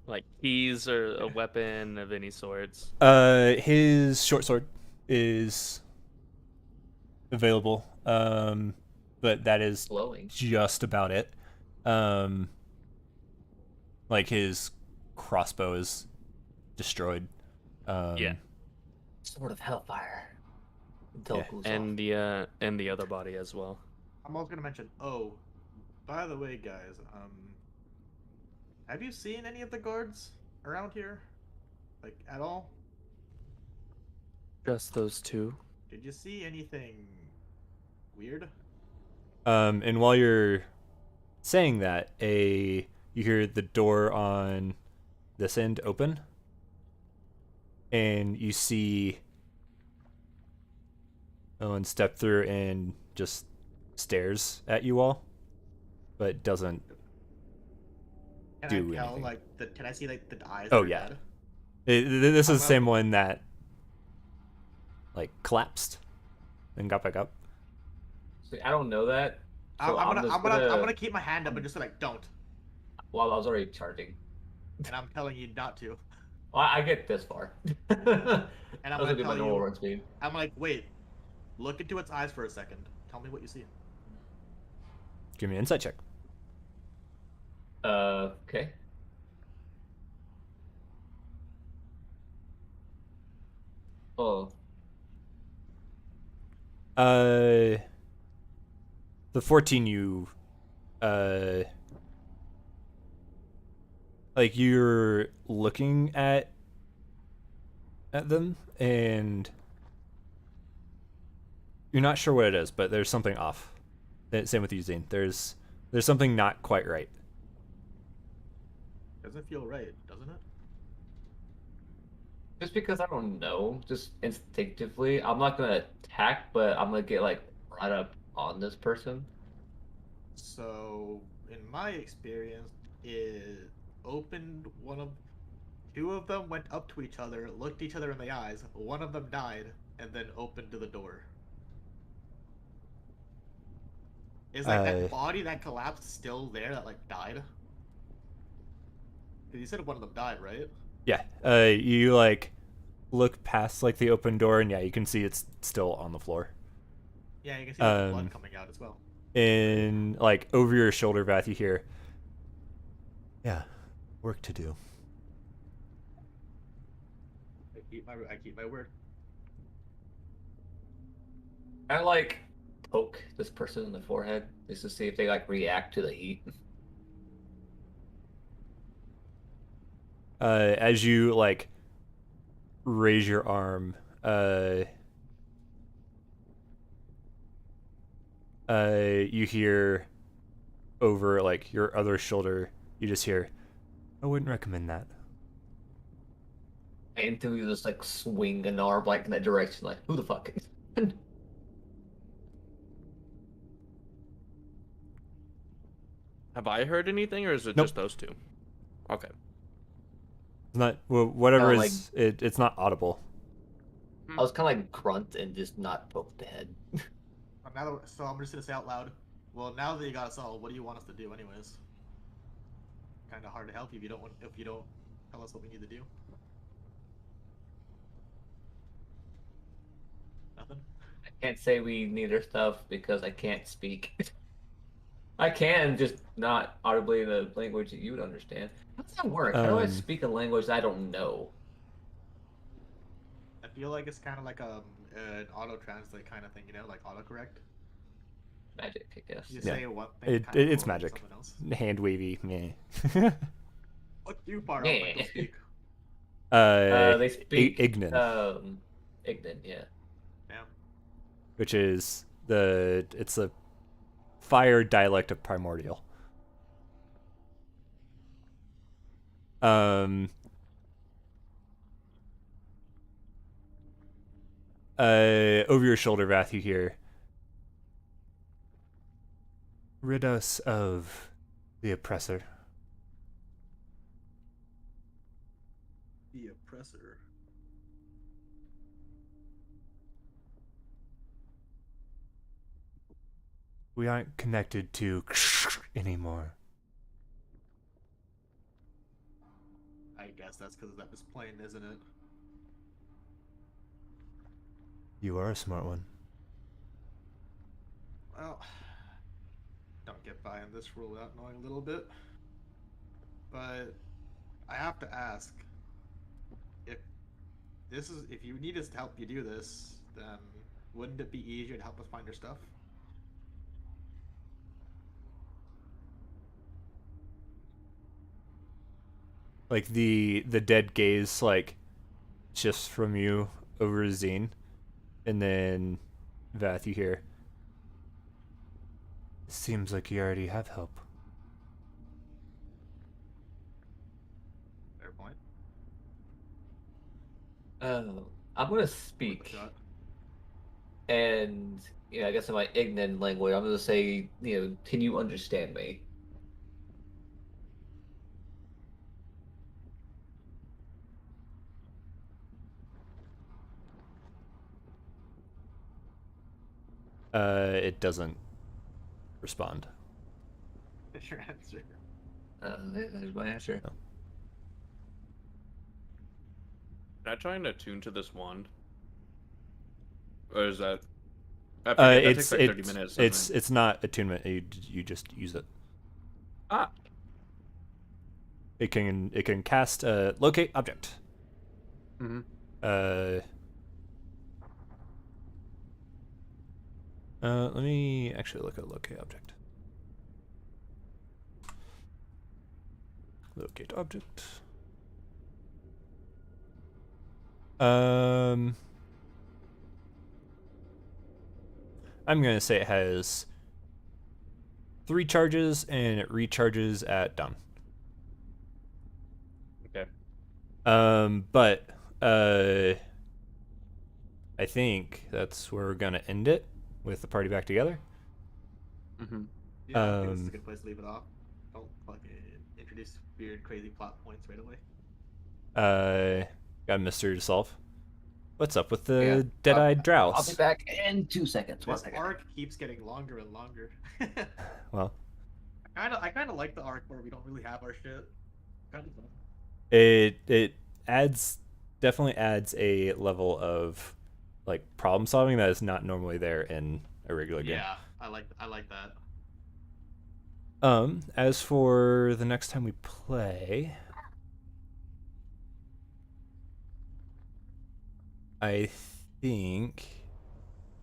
Like keys or a weapon of any sorts. His short sword is available, but that is Glowing. just about it. Like his crossbow is destroyed. Yeah. Sword of Hellfire. Until Yeah. it cools And the other body as well. I'm also gonna mention. Oh, by the way, guys. Have you seen any of the guards around here, like at all? Just those two. Did you see anything weird? And while you're saying that, you hear the door on this end open, and you see Owen step through and just stares at you all, but doesn't. Can Do I tell anything. like the? Can I see like the eyes? Oh, that are yeah. dead? This is the How same about- one that like collapsed and got back up. See, I don't know that. So I'm just I'm gonna keep my hand up and just like don't, Well, I was already charging. and I'm telling you not to. Well, I get this far. And I'm Those gonna would be my tell normal you. run speed. I'm like, wait, look into its eyes for a second. Tell me what you see. Give me an insight check. Okay. Oh, The 14 you like you're looking at them and you're not sure what it is, but there's something off. Same with you, Zane. There's something not quite right. Doesn't feel right, doesn't it? just because I don't know, just instinctively, I'm not gonna attack, but I'm gonna get like right up on this person. So, in my experience, it opened two of them went up to each other, looked each other in the eyes. One of them died, and then opened to the door. Is like Uh, that body that collapsed still there that like died? 'Cause you said one of them died, right? Yeah. You like look past like the open door and yeah, you can see it's still on the floor. Yeah, you can see like, the Um, blood coming out as well. And like over your shoulder, Vath, you hear, "Yeah, work to do." I keep my word. I like poke this person in the forehead just to see if they like react to the heat. As you like raise your arm, you hear over like your other shoulder, you just hear, "I wouldn't recommend that." And to just like swing an arm like in that direction, like who the fuck? Have I heard anything, or is it Nope. just those two? Okay. It's not whatever Kinda is it. It's not audible. I was kind of like grunt and just not poke the head. So I'm just gonna say out loud. Well, now that you got us all, what do you want us to do, anyways? Kind of hard to help you if you don't tell us what we need to do. Nothing. I can't say we need their stuff because I can't speak. I can just not audibly in a language that you would understand. How does that work? How do I speak a language that I don't know? I feel like it's kind of like an auto translate kind of thing, you know, like autocorrect. Magic, I guess. You Yeah. say one thing, It's kinda go magic. something else. Hand wavy, meh. What do you far Yeah. out speak? They speak Ignan, Ignan, yeah. Yeah. which is it's a fire dialect of primordial. Over your shoulder, Vath, you hear, "Rid us of the oppressor." The oppressor. We aren't connected to anymore. I guess that's because that was plain, isn't it? You are a smart one. Well, don't get by in this rule without knowing a little bit. But I have to ask, if if you need us to help you do this, then wouldn't it be easier to help us find your stuff? Like the dead gaze like shifts from you over to Zine, and then Vath, you hear. Seems like you already have help. Fair point. I'm gonna Worth a speak, shot. and I guess in my ignorant language, I'm gonna say, can you understand me? It doesn't respond. That's your answer. There's my answer. No. Can I try and attune to this wand? Or is that? I forget, that takes like 30 minutes. doesn't it? It's not attunement. You just use it. Ah, It can cast locate object. Mhm. Let me actually look at locate object. Locate object. I'm gonna say it has 3 charges and it recharges at dawn. okay. But I think that's where we're gonna end it with the party back together. Mhm. Yeah, I think this is a Um, good place to leave it off. Don't fucking introduce weird, crazy plot points right away. Got a mystery to solve. What's up with Yeah, the dead-eyed I'll drows? be back in 2 seconds. One This second. arc keeps getting longer and longer. Well, I kind of like the arc where we don't really have our shit. Kind of fun. it definitely adds a level of like problem solving that is not normally there in a regular game. Yeah, I like that. As for the next time we play, I think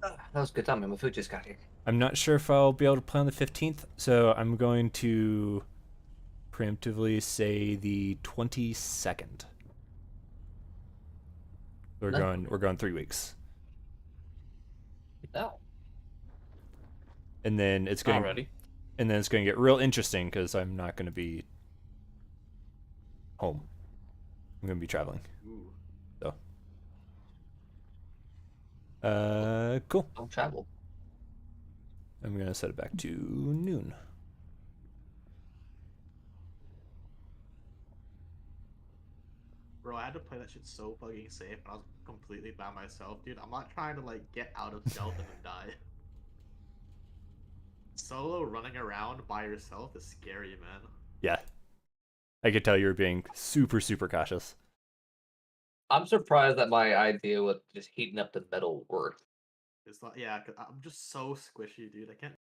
That was a good time. My food just got here. I'm not sure if I'll be able to play on the 15th, so I'm going to preemptively say the 22nd. We're No. going 3 weeks. No. And then it's going Already. and then it's going to get real interesting because I'm not going to be home. I'm going to be traveling. Ooh. So, cool. Don't travel. I'm going to set it back to noon. Bro, I had to play that shit so fucking safe, and I was completely by myself, dude. I'm not trying to like get out of stealth and then die. Solo running around by yourself is scary, man. Yeah. I could tell you were being super, super cautious. I'm surprised that my idea with just heating up the metal worked. It's not, yeah, 'cause I'm just so squishy, dude. I can't